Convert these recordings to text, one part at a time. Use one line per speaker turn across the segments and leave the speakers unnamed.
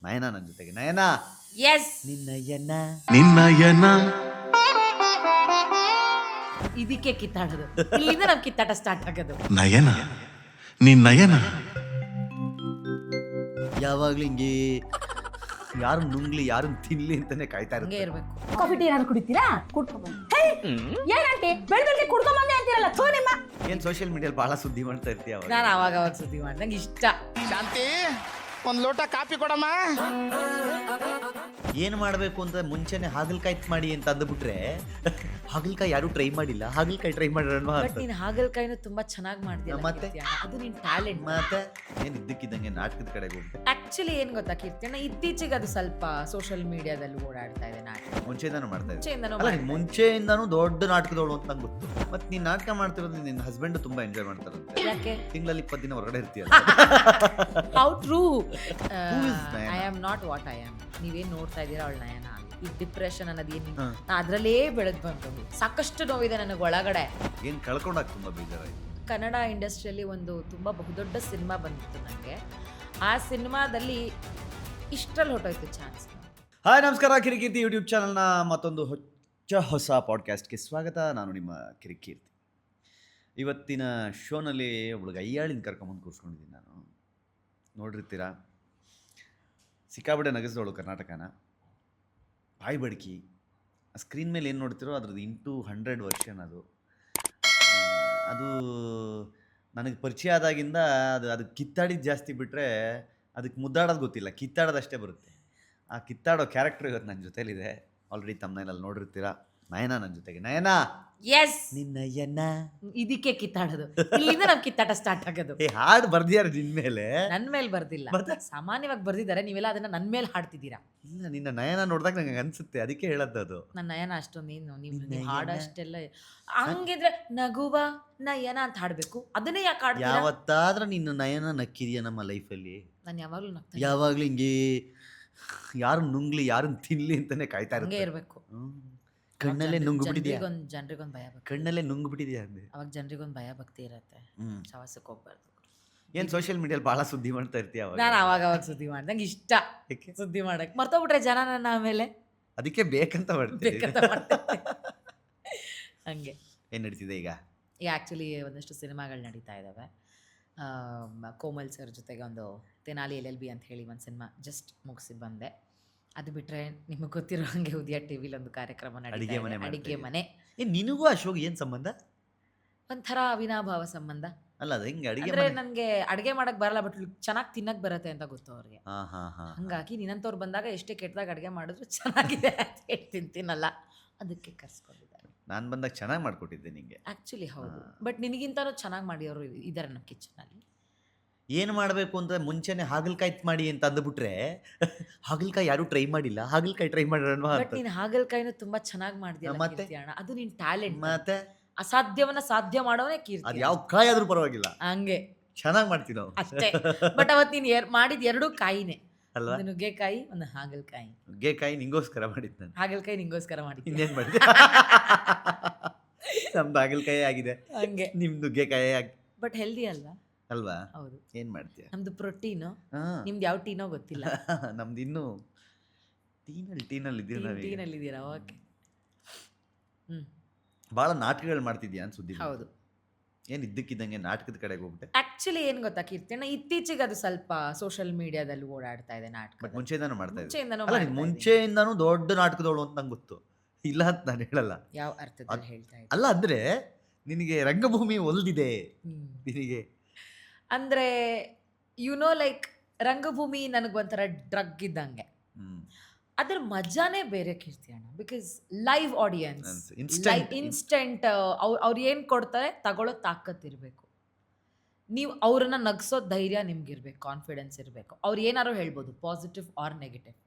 ನಯನ ನನ್ನ ಜೊತೆಗೆ. ನಯನ
ಎಸ್
ನಿನ್ನಯನ
ನಿನ್ನಯನ
ಇದಕ್ಕೆ ಕಿತ್ತಾಡೋದು. ಇಲ್ಲಿಂದ ನಮ್ ಕಿತ್ತಾಟ ಸ್ಟಾರ್ಟ್ ಆಗೋದು.
ನಯನ ನಿನ್ನಯನ
ಯಾವಾಗ್ಲೂ ಹಿಂಗೆ ಯಾರು ನುಂಗ್ಲಿ ಯಾರು ತಿನ್ಲಿ ಅಂತಾನೆ ಕಾಯ್ತಾ
ಹಂಗೆ
ಇರುತ್ತೆ.
ಇರ್ಬೇಕು.
ಕಾಫಿ ಟೀ ಏನಾದ್ರು ಕುಡಿತೀರಾ? ಏನಂಟಿ ಬೆಳಗ್ಗೆ ಕುಡ್ಕೊಂಬಂದೆ ಅಂತೀರಲ್ಲ ಥೂ ನಿಮ್ಮ.
ಏನ್ ಸೋಷಿಯಲ್ ಮೀಡಿಯಲ್ಲಿ ಬಹಳ ಸುದ್ದಿ ಮಾಡ್ತಾ ಇರ್ತೀಯ ಅವಾಗ?
ನಾನು ಅವಾಗ ಸುದ್ದಿ ಮಾಡಿ ನಂಗೆ ಇಷ್ಟ.
ಶಾಂತಿ ಒಂದ್ ಲೋಟ ಕಾಫಿ ಕೊಡಮ್ಮ.
ಏನ್ ಮಾಡ್ಬೇಕು ಅಂತ ಮುಂಚೆನೆ ಹಾಗಲ್ಕಾಯಿ ಮಾಡಿ ಅಂತ ಅಂದ್ಬಿಟ್ರೆ ಹಾಗಲ್ಕಾಯಿ ಯಾರು ಟ್ರೈ ಮಾಡಿಲ್ಲ, ಹಾಗಲ್ಕಾಯಿ ಟ್ರೈ ಮಾಡೋಣ.
ಬಟ್ ನೀನ್ ಹಾಗಲ್ಕಾಯಿನ ತುಂಬಾ ಚೆನ್ನಾಗಿ ಮಾಡ್ತೀಯ.
ಮತ್ತೆ?
ಅದು ನಿನ್ ಟ್ಯಾಲೆಂಟ್.
ಮತ್ತೆ ಏನ್ ಇದ್ದಕ್ಕಿದ್ದಂಗೆ ನಾಟಕದ ಕಡೆಗೆ ಹೋಗ್ತೆ.
ಆಕ್ಚುಲಿ ಏನ್ ಗೊತ್ತಾ ಕೀರ್ತಿಯಣ್ಣ, ಇತ್ತೀಚೆಗೆ ಅದು ಸ್ವಲ್ಪ ಸೋಷಿಯಲ್ ಮೀಡಿಯಾದಲ್ಲಿ ಓಡಾಡ್ತಾ ಇದೆ ನಾಟಕ.
ಮುಂಚೆಯಿಂದಾನು ಮಾಡ್ತಾ ಇದ್ದೆ.
ಮುಂಚೆಯಿಂದನೂ
ಅಲ್ಲ
ಮಾಡ್ತಾ
ಮುಂಚೆಯಿಂದಾನು ದೊಡ್ಡ ನಾಟಕದವಳು ಅಂತ ನಂಗೆ ಗೊತ್ತು. ಮತ್ತೆ ನೀನ್ ನಾಟಕ ಮಾಡ್ತಿರೋದು ನಿನ್ನ ಹಸ್ಬೆಂಡ್ ತುಂಬಾ ಎಂಜಾಯ್ ಮಾಡ್ತಾರಂತೆ.
ಯಾಕೆ?
ತಿಂಗಳಲ್ಲಿ 20 ದಿನ ಹೊರಗಡೆ ಇರ್ತೀಯಲ್ಲ.
How true.
is Nayana?
I am not what I am. ನೀವೇನ್ ನೋಡ್ತಾ ಇದೀರಾ ಅವಳು ನಯನ. ಈ ಡಿಪ್ರೆಷನ್ ಅನ್ನೋದು ಏನು,
ಹಾ.
ನಾ ಅದ್ರಲ್ಲೇ ಬೆಳೆದ್ ಬಂತು. ಸಾಕಷ್ಟು ನೋವಿದೆ ನನಗೆ ಒಳಗಡೆ.
ಏನ್ ಕಳ್ಕೊಂಡಾಗ ತುಂಬಾ ಬೇಜಾರಾಯ್ತು.
ಕನ್ನಡ ಇಂಡಸ್ಟ್ರಿಯಲ್ಲಿ ಒಂದು ತುಂಬ ಬಹುದೊಡ್ಡ ಸಿನಿಮಾ ಬಂದಿತ್ತು ನನಗೆ. ಆ ಸಿನಿಮಾದಲ್ಲಿ ಇಷ್ಟರಲ್ಲಿ ಹೊಟ್ಟೋಯ್ತು ಚಾನ್ಸ್.
ಹಾಯ್ ನಮಸ್ಕಾರ, ಕಿರಿಕೀರ್ತಿ ಯೂಟ್ಯೂಬ್ ಚಾನಲ್ನ ಮತ್ತೊಂದು ಹೊಸ ಪಾಡ್ಕಾಸ್ಟ್ಗೆ ಸ್ವಾಗತ. ನಾನು ನಿಮ್ಮ ಕಿರಿಕೀರ್ತಿ. ಇವತ್ತಿನ ಶೋನಲ್ಲಿ ಒಬ್ಳಿಗೆ ಅಯ್ಯಾಳಿನ ಕರ್ಕೊಂಬಂದು ಕೂರಿಸ್ಕೊಂಡಿದ್ದೀನಿ ನಾನು. ನೋಡಿರ್ತೀರಾ, ಸಿಕ್ಕಾಬಿಡೆ ನಗಿಸ್ದವಳು ಕರ್ನಾಟಕನ. ಬಾಯಿ ಬಡ್ಕಿ. ಸ್ಕ್ರೀನ್ ಮೇಲೆ ಏನು ನೋಡ್ತಿರೋ ಅದ್ರದ್ದು 100 ವರ್ಷನ್ ಅದು. ಅದು ನನಗೆ ಪರಿಚಯ ಆದಾಗಿಂದ ಅದು ಕಿತ್ತಾಡಿದ್ದು ಜಾಸ್ತಿ ಬಿಟ್ಟರೆ ಅದಕ್ಕೆ ಮುದ್ದಾಡೋದು ಗೊತ್ತಿಲ್ಲ, ಕಿತ್ತಾಡೋದಷ್ಟೇ ಬರುತ್ತೆ. ಆ ಕಿತ್ತಾಡೋ ಕ್ಯಾರೆಕ್ಟರ್ ಇವತ್ತು ನನ್ನ ಜೊತೆಲಿದೆ. ಆಲ್ರೆಡಿ ತಮ್ಮನೇಲಿ ನೋಡಿರ್ತೀರಾ. ನಯನ ನನ್ನ ಜೊತೆಗೆ. ನಯನ
ಎಸ್,
ನಿನ್ನಯನ.
ಇದಕ್ಕೆ ಕಿತ್ತಾಡೋದು. ಇಲ್ಲಿಂದ ನಮ್ ಕಿತ್ತಾಟ ಸ್ಟಾರ್ಟ್ ಆಗೋದು.
ಏ ಹಾಡು ಬರ್ದಿಯಾರ ನಿನ್ನ ಮೇಲೆ?
ನನ್ ಮೇಲೆ ಬರ್ದಿಲ್ಲ,
ಮತ್ತೆ?
ಸಾಮಾನ್ಯವಾಗಿ ಬರ್ದಿದ್ದಾರೆ. ನೀವೆಲ್ಲ ಅದನ್ನ ನನ್ ಮೇಲೆ ಹಾಡ್ತಿದ್ದೀರಾ.
ಇಲ್ಲ, ನಿನ್ನ ನಯನ ನೋಡಿದಾಗ ನಂಗೆ ಅನ್ಸುತ್ತೆ, ಅದಕ್ಕೆ ಹೇಳದ್ದು ಅದು.
ನನ್ನ ನಯನ ಅಷ್ಟೊಂದು ಏನು ನೀವು
ನಯನ.
ಹಾಡಷ್ಟೆಲ್ಲ ಹಂಗಿದ್ರೆ ನಗುವ ನಯನ ಅಂತ ಹಾಡ್ಬೇಕು. ಅದನ್ನೇ ಯಾಕೆ ಹಾಡ್ತೀರಾ?
ಯಾವತ್ತಾದ್ರೂ ನಿನ್ನ ನಯನ ನಕ್ಕಿದೆಯಾ ನಮ್ಮ ಲೈಫಲ್ಲಿ?
ನಾನು ಯಾವಾಗ್ಲೂ ನಗ್ತೀನಿ.
ಯಾವಾಗ್ಲೂ ಹಿಂಗೆ ಯಾರು ನುಂಗ್ಲಿ ಯಾರು ತಿನ್ಲಿ ಅಂತಾನೆ ಕಾಯ್ತಾ
ಹಂಗೆ
ಇರುತ್ತೆ.
ಇರ್ಬೇಕು.
ಕಣ್ಣಲ್ಲೇ ನುಂಗ್ಬಿಟ್ಟಿದ್ಯಾ?
ಜನರಿಗೊಂದು ಭಯ ಭಕ್ತಿ.
ಕಣ್ಣಲ್ಲೇ ನುಂಗ್ಬಿಟ್ಟಿದ್ಯಾ ಅಂದೆ.
ಅವಾಗ ಜನರಿಗೊಂದು ಭಯ ಭಕ್ತಿ ಇರತ್ತೆ.
ಹ್ಮ್.
ಸವಾಸಕ್ಕೆ ಹೋಗ್ಬಾರ್ದು.
ಏನ್ ಸೋಷಿಯಲ್ ಮೀಡಿಯಲ್ಲಿ ಬಹಳ ಸುದ್ದಿ ಮಾಡ್ತಾ ಇರ್ತೀಯ ಅವಾಗ?
ನಾನು ಅವಾಗ ಸುದ್ದಿ ಮಾಡಿ ನಂಗೆ ಇಷ್ಟ
ಏಕೆ?
ಸುದ್ದಿ ಮಾಡಕ್. ಮರ್ತೋಗ್ಬಿಟ್ರೆ ಜನ ನನ್ನ ಆಮೇಲೆ
ಅದಕ್ಕೆ ಬೇಕಂತ ಮಾಡ್ತೀನಿ.
ಬೇಕಂತ ಮಾಡ್ತಾರೆ. ಹಂಗೆ
ಏನ್ ನಡೀತಿದೆ ಈಗ?
ಈಗ ಆ್ಯಕ್ಚುಲಿ ಒಂದಷ್ಟು ಸಿನಿಮಾಗಳು ನಡೀತಾ ಇದ್ದಾವೆ. ಕೋಮಲ್ ಸರ್ ಜೊತೆಗೆ ಒಂದು ತೆನಾಲಿ LLB ಅಂತ ಹೇಳಿ ಒಂದು ಸಿನಿಮಾ ಜಸ್ಟ್ ಮುಗಿಸಿ ಬಂದೆ. ಅದು ಬಿಟ್ಟರೆ ನಿಮಗೆ ಗೊತ್ತಿರೋ ಹಾಗೆ ಉದಯ ಟಿವಿಲಿ ಒಂದು ಕಾರ್ಯಕ್ರಮ
ಅಡಿಗೆ
ನಡೀತಾ
ಮನೆ
ಇದೆ,
ಮಾಡ್ತಾ
ಅಡಿಗೆ
ಇದೆ.
ಮನೆ.
ನಿನಗೂ ಆ ಶೋಗೆ ಏನ್ ಸಂಬಂಧ?
ಒಂಥರ ಅವಿನಾಭಾವ ಸಂಬಂಧ.
ಅಲ್ಲ ಅದು ಹಿಂಗೆ ಅಡಿಗೆ
ಅಂದ್ರೆ
ಮನೆ.
ನನಗೆ ಅಡುಗೆ ಮಾಡಕ್ ಬರಲ್ಲ, ಬಟ್ ಚೆನ್ನಾಗಿ ತಿನ್ನಕ್ ಬರುತ್ತೆ ಅಂತ ಗೊತ್ತು ಅವ್ರಿಗೆ.
ಹಾ ಹಾ ಹಾ.
ಹಂಗಾಗಿ ನಿನ್ನಂತವ್ರು ಬಂದಾಗ ಎಷ್ಟೇ ಕೆಟ್ಟದಾಗ ಅಡುಗೆ ಮಾಡಿದ್ರು ಚೆನ್ನಾಗಿದೆ ಅಂತ ಹೇಳಿ ತಿಂತೀನಲ್ಲ, ಅದಕ್ಕೆ ಕರ್ಸ್ಕೊಂಡಿದ್ದಾರೆ.
ನಾನು ಬಂದಾಗ ಚೆನ್ನಾಗಿ ಮಾಡ್ಕೊಟ್ಟಿದ್ದೆ ನಿಂಗೆ.
ಆ್ಯಕ್ಚುಲಿ ಹೌದು, ಬಟ್ ನಿನಗಿಂತನೂ ಚೆನ್ನಾಗಿ ಮಾಡಿದವರು ಇದ್ದಾರೆ ನಮ್ಮ ಕಿಚನಲ್ಲಿ.
ಏನು ಮಾಡಬೇಕು ಅಂತ ಮುಂಚೆನೆ ಹಾಗಲ್ಕಾಯಿ ಮಾಡಿ ಅಂತ ಅಂದ್ಬಿಟ್ರೆ ಹಾಗಲ್ಕಾಯಿ ಯಾರು ಟ್ರೈ ಮಾಡಿಲ್ಲ, ಹಾಗಲ್ಕಾಯಿ ಟ್ರೈ ಮಾಡೋಣ
ಬಟ್
ಅಂತ.
ನೀನು ಹಾಗಲ್ಕಾಯಿನ ತುಂಬಾ ಚೆನ್ನಾಗಿ ಮಾಡ್ತೀಯ
ಮತ್ತೆ?
ಅಣ್ಣ. ಅದು ನಿನ್ ಟ್ಯಾಲೆಂಟ್.
ಮತ್ತೆ
ಅಸಾಧ್ಯವನ್ನ ಸಾಧ್ಯ ಮಾಡೋನೇ
ಅದು
ಕೀರ್ತಿ.
ಯಾವ ಕಾಯಿ ಆದ್ರೂ ಪರವಾಗಿಲ್ಲ,
ಹಂಗೆ
ಚೆನ್ನಾಗಿ ಮಾಡ್ತೀವಿ ನಾವು.
ಅಷ್ಟೇ. ಬಟ್ ಅವತ್ತು ನೀನು ಮಾಡಿದ ಎರಡೂ ಕಾಯಿನೇ,
ಅಲ್ವಾ?
ಒಂದು ನುಗ್ಗೆಕಾಯಿ ಒಂದು ಹಾಗಲ್ಕಾಯಿ.
ನುಗ್ಗೆಕಾಯಿ ನಿಂಗೋಸ್ಕರ ಮಾಡಿದ್ದು ನಾನು.
ಹಾಗಲ್ಕಾಯಿ ನಿಂಗೋಸ್ಕರ ಮಾಡಿದ್ದೆ.
ಇನ್ನೇನ್ ಮಾಡಿದೆ? ನಮ್ದು ಹಾಗಲ್ಕಾಯಿ ಆಗಿದೆ,
ಹಂಗೆ.
ನಿಮ್ದು ನುಗ್ಗೆಕಾಯಿ
ಬಟ್ ಹೆಲ್ದಿ ಅಲ್ವಾ?
ಅಲ್ವಾ?
ಹೌದು.
ಏನ್ ಮಾಡ್ತೀಯ?
ನಮ್ದು ಪ್ರೋಟೀನು,
ಹಾ.
ನಿಮ್ದು ಯಾವ ಟೀನೋ ಗೊತ್ತಿಲ್ಲ.
ನಮ್ದು ಇನ್ನು ಟೀನಲ್ಲಿ ಇದ್ದೀವಿ ನಾವೀಗ.
ಟೀನಲ್ಲಿ ಇದ್ದೀರಾ? ಓಕೆ.
ಭಾಳ ನಾಟಕಗಳು ಮಾಡ್ತಿದ್ಯಾ ಅಂತ ಸುದ್ದಿ.
ಹೌದು.
ಏನ್ ಇದ್ದಕ್ಕಿದ್ದಂಗೆ ನಾಟಕದ ಕಡೆಗೆ ಹೋಗ್ಬಿಟ್ಟೆ.
ಆಕ್ಚುಲಿ ಏನ್ ಗೊತ್ತಾ ಕೀರ್ತಿಯಣ್ಣ, ಇತ್ತೀಚೆಗೆ ಅದು ಸ್ವಲ್ಪ ಸೋಷಿಯಲ್ ಮೀಡಿಯಾದಲ್ಲಿ ಓಡಾಡ್ತಾ ಇದೆ ನಾಟಕ.
ಬಟ್ ಮುಂಚೆಯಿಂದಾನು ಮಾಡ್ತಾ ಇದ್ದೆ.
ಮುಂಚೆಯಿಂದನೂ
ಅಲ್ಲ
ಮಾಡ್ತಾ
ನೀನ್
ಇದ್ದೀನಿ.
ಮುಂಚೆಯಿಂದಾನು ದೊಡ್ಡ ನಾಟಕದವಳು ಅಂತ ನಂಗೆ ಗೊತ್ತು. ಇಲ್ಲ ಅಂತ ನಾನು ಹೇಳಲ್ಲ.
ಯಾವ ಅರ್ಥದಲ್ಲಿ ಹೇಳ್ತಾ ಇದ್ದೀನಿ?
ಅಲ್ಲ ಅಂದ್ರೆ ನಿನಗೆ ರಂಗಭೂಮಿ ಒಲ್ದಿದೆ ನಿನಗೆ.
ಅಂದ್ರೆ ಲೈಕ್ ರಂಗಭೂಮಿ ನನಗೊಂಥರ ಡ್ರಗ್ ಇದ್ದಂಗೆ.
ಹ್ಮ್.
ಅದ್ರ ಮಜಾನೇ ಬೇರೆ ಕೀರ್ತಿಯಣ್ಣ. Because live audience,
Instant.
Instant. ಅವ್ರು ಏನು ಕೊಡ್ತಾರೆ ತಗೊಳ್ಳೋ ತಾಕತ್ತಿರಬೇಕು. ನೀವು ಅವ್ರನ್ನ ನಗ್ಸೋ ಧೈರ್ಯ ನಿಮ್ಗಿರ್ಬೇಕು, ಕಾನ್ಫಿಡೆನ್ಸ್ ಇರಬೇಕು. ಅವ್ರು ಏನಾರು ಹೇಳ್ಬೋದು, ಪಾಸಿಟಿವ್ ಆರ್ ನೆಗೆಟಿವ್.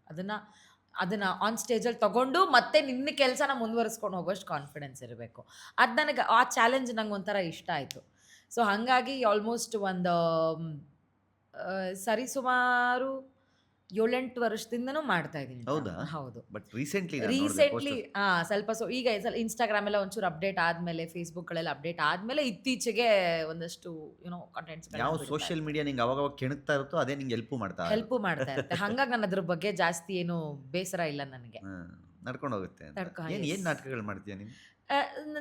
ಅದನ್ನ ಆನ್ ಸ್ಟೇಜಲ್ಲಿ ತಗೊಂಡು ಮತ್ತೆ ನಿನ್ನ ಕೆಲಸನ ಮುಂದುವರಿಸ್ಕೊಂಡು ಹೋಗೋಷ್ಟು ಕಾನ್ಫಿಡೆನ್ಸ್ ಇರಬೇಕು. ಅದು ನನಗೆ ಆ ಚಾಲೆಂಜ್ ನಂಗೆ ಒಂಥರ ಇಷ್ಟ ಆಯಿತು. ಸೊ ಹಾಗಾಗಿ ಆಲ್ಮೋಸ್ಟ್ ಒಂದು ಸರಿಸುಮಾರು 7-8 ವರ್ಷದಿಂದನೂ ಮಾಡ್ತಾ ಇದ್ದೀನಿ.
ಹೌದಾ?
ಹೌದು.
ಬಟ್ ರೀಸೆಂಟ್ಲಿ
ಸ್ವಲ್ಪ ಈಗ ಇನ್ಸ್ಟಾಗ್ರಾಮ್ ಎಲ್ಲ ಒಂಚೂರು ಅಪ್ಡೇಟ್ ಆದ್ಮೇಲೆ, ಫೇಸ್ಬುಕ್ಗಳೆಲ್ಲ ಅಪ್ಡೇಟ್ ಆದ್ಮೇಲೆ ಇತ್ತೀಚೆಗೆ ಒಂದಷ್ಟು ಕಂಟೆಂಟ್ಸ್
ಯಾವ ಸೋಷಿಯಲ್ ಮೀಡಿಯಾ ನಿಂಗೆ ಅವಾಗ ಕೆಣಕ್ತಾ ಇರುತ್ತೋ ಅದೇ ನಿಂಗೆ ಹೆಲ್ಪ್ ಮಾಡ್ತಾ
ಹೆಲ್ಪ್ ಮಾಡ್ತಾ ಇರುತ್ತೆ. ಹಂಗಾಗಿ ನಾನು ಅದ್ರ ಬಗ್ಗೆ ಜಾಸ್ತಿ ಏನು ಬೇಸರ ಇಲ್ಲ ನನಗೆ.
ನಡ್ಕೊಂಡು ಹೋಗುತ್ತೆ ಅಂತ. ಏನ್
yes.
ಏನ್ ನಾಟಕಗಳು ಮಾಡ್ತೀಯ ನೀನು?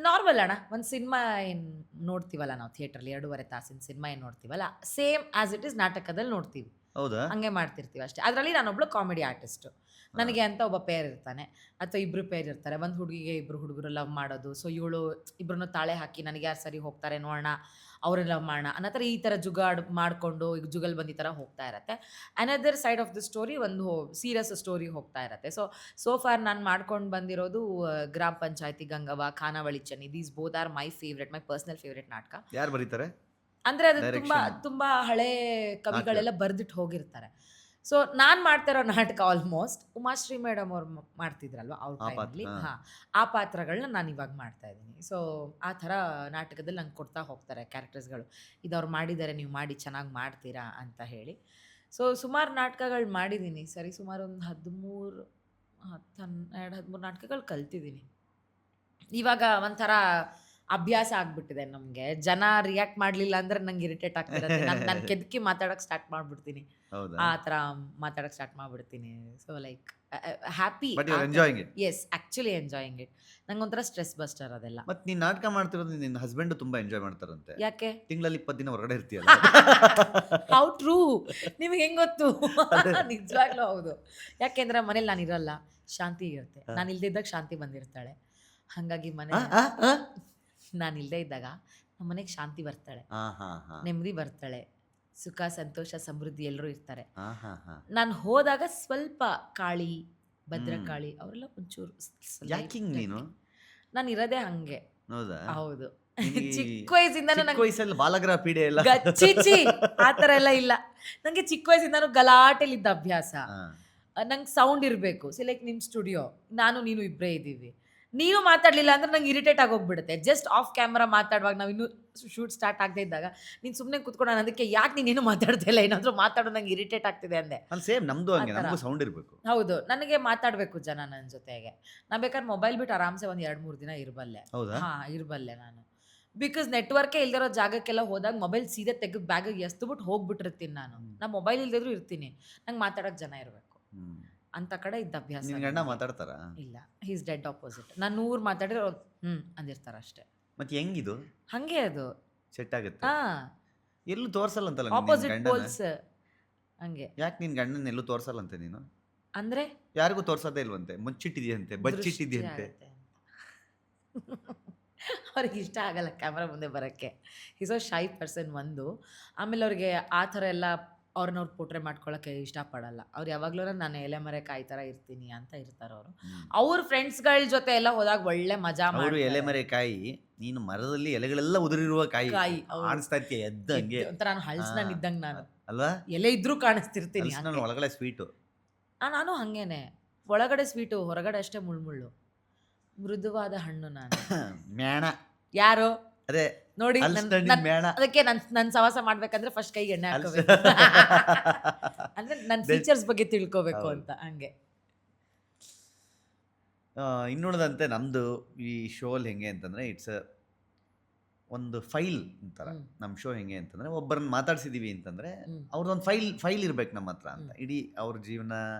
ನಾರ್ಮಲ್ ಅಣ್ಣ, ಒಂದು ಸಿನಿಮಾ ಏನು ನೋಡ್ತೀವಲ್ಲ ನಾವು ಥಿಯೇಟ್ರಲ್ಲಿ 2.5 ತಾಸಿನ ಸಿನಿಮಾ ಏನು ನೋಡ್ತೀವಲ್ಲ, ಸೇಮ್ ಆಸ್ ಇಟ್ ಇಸ್ ನಾಟಕದಲ್ಲಿ ನೋಡ್ತೀವಿ.
ಹೌದಾ?
ಹಂಗೆ ಮಾಡ್ತಿರ್ತೀವಿ ಅಷ್ಟೇ. ಅದರಲ್ಲಿ ನಾನೊಬ್ಳು ಕಾಮಿಡಿ ಆರ್ಟಿಸ್ಟು. ನನಗೆ ಅಂತ ಒಬ್ಬ ಪೇರ್ ಇರ್ತಾನೆ, ಅಥವಾ ಇಬ್ರು ಪೇರ್ ಇರ್ತಾರೆ. ಒಂದು ಹುಡುಗಿಗೆ ಇಬ್ರು ಹುಡುಗರು ಲವ್ ಮಾಡೋದು. ಸೊ ಇವಳು ಇಬ್ಬರನ್ನು ತಾಳೆ ಹಾಕಿ ನನಗೆ ಯಾರು ಸರಿ ಹೋಗ್ತಾರೆ ನೋಡೋಣ, ಅವ್ರನ್ನ ಲವ್ ಮಾಡೋಣ ಅನ್ನೋ ಥರ ಈ ಥರ ಜುಗಾಡ್ ಮಾಡಿಕೊಂಡು ಈಗ ಜುಗಲ್ಬಂದಿ ಥರ ಹೋಗ್ತಾ ಇರತ್ತೆ. Another side of the story ಒಂದು ಸೀರಿಯಸ್ ಸ್ಟೋರಿ ಹೋಗ್ತಾ ಇರತ್ತೆ. ಸೊ ಫಾರ್ ನಾನು ಮಾಡ್ಕೊಂಡು ಬಂದಿರೋದು ಗ್ರಾಮ ಪಂಚಾಯತಿ ಗಂಗವ್ವ, ಖಾನಾವಳಿ Chenni. These both are my personal favourite ನಾಟಕ.
ಯಾರು ಬರೀತಾರೆ?
ಅಂದ್ರೆ ಅದು ತುಂಬಾ
Direction.
ತುಂಬಾ ಹಳೆ ಕವಿಗಳೆಲ್ಲ ಬರ್ದಿಟ್ಟು ಹೋಗಿರ್ತಾರೆ. ಸೊ ನಾನ್ ಮಾಡ್ತಾ ಇರೋ ನಾಟಕ ಆಲ್ಮೋಸ್ಟ್ ಉಮಾಶ್ರೀ ಮೇಡಮ್ ಅವ್ರು ಮಾಡ್ತಿದ್ರಲ್ವಾ ಅವ್ರ
ಆ ಪಾತ್ರ,
ಟೈಮಲ್ಲಿ,
ಹಾ.
ಆ ಪಾತ್ರಗಳನ್ನ ನಾನು ಇವಾಗ ಮಾಡ್ತಾ ಇದ್ದೀನಿ. ಸೊ ಆ ಥರ ನಾಟಕದಲ್ಲಿ ನಂಗೆ ಕೊಡ್ತಾ ಹೋಗ್ತಾರೆ ಕ್ಯಾರೆಕ್ಟರ್ಸ್ಗಳು, ಇದವ್ರು ಮಾಡಿದ್ದಾರೆ, ನೀವು ಮಾಡಿ ಚೆನ್ನಾಗಿ ಮಾಡ್ತೀರಾ ಅಂತ ಹೇಳಿ. ಸೊ ಸುಮಾರು ನಾಟಕಗಳು ಮಾಡಿದ್ದೀನಿ. ಸುಮಾರು ಒಂದು 13 ನಾಟಕಗಳು ಕಲ್ತಿದ್ದೀನಿ. ಇವಾಗ ಒಂಥರ ಅಭ್ಯಾಸ ಆಗ್ಬಿಟ್ಟಿದೆ ನಮಗೆ. ಜನ ರಿಯಾಕ್ಟ್ ಮಾಡಲಿಲ್ಲ ಅಂದ್ರೆ ನಂಗೆ ಇರಿಟೇಟ್ ಆಗ್ತಿರುತ್ತೆ. ನಾನು ಕೆದಕಿ ಮಾತಾಡೋಕೆ ಸ್ಟಾರ್ಟ್ ಮಾಡ್ಬಿಡ್ತೀನಿ,
ಹೌದಾ?
ಆ ಥರ ಮಾತಾಡೋಕೆ ಸ್ಟಾರ್ಟ್ ಮಾಡ್ಬಿಡ್ತೀನಿ. So like happy.
But you are enjoying it.
Yes, actually enjoying it. ನಂಗೆ ಒಂಥರ ಸ್ಟ್ರೆಸ್ ಬಸ್ಟರ್ ಅದೆಲ್ಲ.
ಮತ್ತೆ ನೀನ್ ನಾಟಕ ಮಾಡ್ತಿರೋದು ನಿನ್ನ ಹಸ್ಬೆಂಡ್ ತುಂಬಾ ಎಂಜಾಯ್ ಮಾಡ್ತಾರಂತೆ.
ಯಾಕೆ?
ತಿಂಗಳಲ್ಲಿ 20 ದಿನ ಹೊರಗಡೆ ಇರ್ತೀಯಲ್ಲ.
ಹೌ ಟ್ರೂ, ನಿಮ್ಗೆ ಹೆಂಗ್ ಗೊತ್ತು? ನಿಜವಾಗ್ಲೂ ಹೌದು. ಯಾಕೆಂದ್ರೆ ಮನೇಲಿ ನಾನು ಇರಲ್ಲ, ಶಾಂತಿ ಇರುತ್ತೆ. ನಾನು ಇಲ್ದಿದ್ದಾಗ ಶಾಂತಿ ಬಂದಿರ್ತಾಳೆ. ಹಾಗಾಗಿ ಮನೆ ನಾನು ಇಲ್ಲದೆ ಇದ್ದಾಗ ನಮ್ಮ ಮನೆಗೆ ಶಾಂತಿ ಬರ್ತಾಳೆ, ನೆಮ್ಮದಿ ಬರ್ತಾಳೆ, ಸುಖ ಸಂತೋಷ ಸಮೃದ್ಧಿ ಎಲ್ಲರೂ ಇರ್ತಾರೆ. ನಾನು ಹೋದಾಗ ಸ್ವಲ್ಪ ಕಾಳಿ, ಭದ್ರಕಾಳಿ ಅವರೆಲ್ಲ ಒಂಚೂರು
ಯಾಕಿಂಗ್ ನೀನು?
ನಾನು ಇರೋದೇ ಹಂಗೆ.
ಹೌದಾ?
ಹೌದು.
ನಿನಗೆ
ಚಿಕ್ಕ ವಯಸ್ಸಿಂದನೂ
ಚಿಕ್ಕ ವಯಸ್ಸಲ್ಲಿ ಬಾಲಗ್ರಹ ಪೀಡೆ ಎಲ್ಲ
ಗಚ್ಚಿಚಿ ಆ ಥರ ಎಲ್ಲ ಇಲ್ಲ. ನಂಗೆ ಚಿಕ್ಕ ವಯಸ್ಸಿಂದನೂ ಗಲಾಟೆಲಿದ್ದ ಅಭ್ಯಾಸ. ನಂಗೆ ಸೌಂಡ್ ಇರಬೇಕು. ಲೈಕ್ ನಿಮ್ಮ ಸ್ಟುಡಿಯೋ, ನಾನು ನೀನು ಇಬ್ಬರೇ ಇದ್ದೀವಿ, ನೀನು ಮಾತಾಡಲಿಲ್ಲ ಅಂದ್ರೆ ನಂಗೆ ಇರಿಟೇಟ್ ಆಗೋಗ್ಬಿಡುತ್ತೆ. ಜಸ್ಟ್ ಆಫ್ ಕ್ಯಾಮ್ರಾ ಮಾತಾಡುವಾಗ, ನಾವು ಇನ್ನೂ ಶೂಟ್ ಸ್ಟಾರ್ಟ್ ಆಗದೆ ಇದ್ದಾಗ ನೀನು ಸುಮ್ಮನೆ ಕೂತ್ಕೊಂಡು ಅದಕ್ಕೆ ಯಾಕೆ ನೀನೇನು ಮಾತಾಡ್ತಾ ಇಲ್ಲ, ಏನಾದರೂ ಮಾತಾಡೋ ನಂಗೆ ಇರಿಟೇಟ್ ಆಗ್ತಿದೆ ಅಂದೆ.
ಸೇಮ್ ನಮ್ದು ಹಂಗೆ,
ಆ ಥರ.
ನಮಗೂ ಸೌಂಡ್ ಇರಬೇಕು.
ಹೌದು, ನನಗೆ ಮಾತಾಡಬೇಕು ಜನ ನನ್ನ ಜೊತೆಗೆ. ನಾನು ಬೇಕಾದ್ರೆ ಮೊಬೈಲ್ ಬಿಟ್ಟು ಆರಾಮ್ಸೆ ಒಂದು 2-3 ದಿನ ಇರಬಲ್ಲೆ.
ಹೌದಾ?
ಇರಬಲ್ಲೆ ನಾನು. ಬಿಕಾಸ್ ನೆಟ್ವರ್ಕೇ ಇಲ್ದಿರೋ ಜಾಗಕ್ಕೆಲ್ಲ ಹೋದಾಗ ಮೊಬೈಲ್ ಸೀದಾ ತೆಗೆದು ಬ್ಯಾಗಿಗೆ ಎಸ್ದುಬಿಟ್ಟು ಹೋಗ್ಬಿಟ್ಟಿರ್ತೀನಿ. ನಾನು ಮೊಬೈಲ್ ಇಲ್ದಿದ್ರು ಇರ್ತೀನಿ, ನಂಗೆ ಮಾತಾಡೋಕೆ ಜನ ಇರಬೇಕು ಅಂತ ಕಡೆ ಇದ್ದ ಅಭ್ಯಾಸ.
ನಿನ್ ಗಂಡ ಮಾತಾಡ್ತಾರ?
ಇಲ್ಲ, ಹೀಸ್ ಡೆಡ್ ಆಪೋಸಿಟ್. ನಾನು 100 ಮಾತಾಡಿದ್ರೆ ಅಂದಿರ್ತಾರ ಅಷ್ಟೇ.
ಮತ್ತೆ ಹೆಂಗಿದು
ಹಂಗೆ ಅದು
ಸೆಟ್ ಆಗುತ್ತೆ? ಎಲ್ಲೂ ತೋರ್ಸಲ್ಲ ಅಂತಲ್ಲ ನಿನ್
ಆಪೋಸಿಟ್
ಗಂಡನ?
ಪೋಲ್ಸ್ ಹಂಗೆ.
ಯಾಕೆ ನಿನ್ ಗಂಡನ ಎಲ್ಲೂ ತೋರ್ಸಲ್ಲಂತೆ ನೀನು?
ಅಂದ್ರೆ
ಯಾರಿಗೂ ತೋರ್ಸೋದೇ ಇಲ್ವಂತೆ, ಮುಚ್ಚಿಟ್ಟಿದ್ಯಂತೆ, ಬಚ್ಚಿಟ್ಟಿದ್ಯಂತೆ.
ಅವ್ರಿಗೆ ಇಷ್ಟ ಆಗಲ್ಲ ಕ್ಯಾಮ್ರಾ ಮುಂದೆ ಬರೋಕ್ಕೆ. ಈಸ್ ಅ ಶೈ ಪರ್ಸನ್ ಒಂದು. ಆಮೇಲೆ ಅವ್ರಿಗೆ ಆ ಥರ ಎಲ್ಲ ಅವ್ರನ್ನವ್ರು ಪೋಟ್ರೆ ಮಾಡ್ಕೊಳ್ಳೋಕ್ಕೆ ಇಷ್ಟಪಡಲ್ಲ. ಅವ್ರು ಯಾವಾಗಲೂ ನಾನು ಎಲೆ ಮರೆಕಾಯಿ ಥರ ಇರ್ತೀನಿ ಅಂತ ಇರ್ತಾರೆ ಅವರು. ಅವ್ರ ಫ್ರೆಂಡ್ಸ್ಗಳ ಜೊತೆ ಎಲ್ಲ ಹೋದಾಗ ಒಳ್ಳೆ ಮಜಾ
ಅವರು
ಮಾಡ್ತಾರೆ.
ಎಲೆ ಮರೆ ಕಾಯಿ, ನೀನು ಮರದಲ್ಲಿ ಎಲೆಗಳೆಲ್ಲ ಉದುರಿರುವ ಕಾಯಿ
ಕಾಯಿ, ಹೌದು.
ಕಾಣಿಸ್ತಾ ಇರ್ತೀಯ ಎದ್ದಂಗೆ
ಒಂಥರ ನಾನು ಹಳ್ಸ್ನ ಇದ್ದಂಗೆ. ನಾನು
ಅಲ್ವಾ?
ಎಲೆ ಇದ್ರೂ ಕಾಣಿಸ್ತಿರ್ತೀನಿ
ಹಲಸಿನ
ಹಂಗೆ.
ಒಳಗಡೆ ಸ್ವೀಟು.
ನಾನು ಹಂಗೇನೆ, ಒಳಗಡೆ ಸ್ವೀಟು, ಹೊರಗಡೆ ಅಷ್ಟೇ ಮುಳ್ಮುಳ್ಳು. ಮೃದುವಾದ ಹಣ್ಣು ನಾನು.
ಮ್ಯಾಣ.
ಯಾರು
ಅದೇ
ನೋಡಿ,
ಹಲಸಿನ ಹಣ್ಣಿನ ಮ್ಯಾಣ.
ಅದಕ್ಕೆ ನನ್ ಸವಾಸ ಮಾಡ್ಬೇಕಂದ್ರೆ ಫಸ್ಟ್ ಕೈಗೆ ಎಣ್ಣೆ ಹಾಕೋಬೇಕು. ಅಂದ್ರೆ ನನ್ನ ಫೀಚರ್ಸ್ ಬಗ್ಗೆ ತಿಳ್ಕೋಬೇಕು
ಹೌದು.
ಅಂತ ಹಂಗೆ.
ಇನ್ನುಳಿದಂತೆ ನಮ್ದು ಈ ಶೋಲ್ ಹೆಂಗೆ ಅಂತಂದ್ರೆ ಇಟ್ಸ್ ಒಂದು ಫೈಲ್ ಅಂತಾರ. ನಮ್ಮ ಶೋ ಹೆಂಗೆ ಅಂತಂದ್ರೆ ಒಬ್ಬರನ್ನ ಮಾತಾಡ್ಸಿದೀವಿ ಅಂತಂದ್ರೆ ಅವ್ರದ್ದೊಂದು ಫೈಲ್ ಇರ್ಬೇಕು ನಮ್ಮ ಹತ್ರ ಅಂತ. ಇಡೀ ಅವ್ರ ಜೀವನ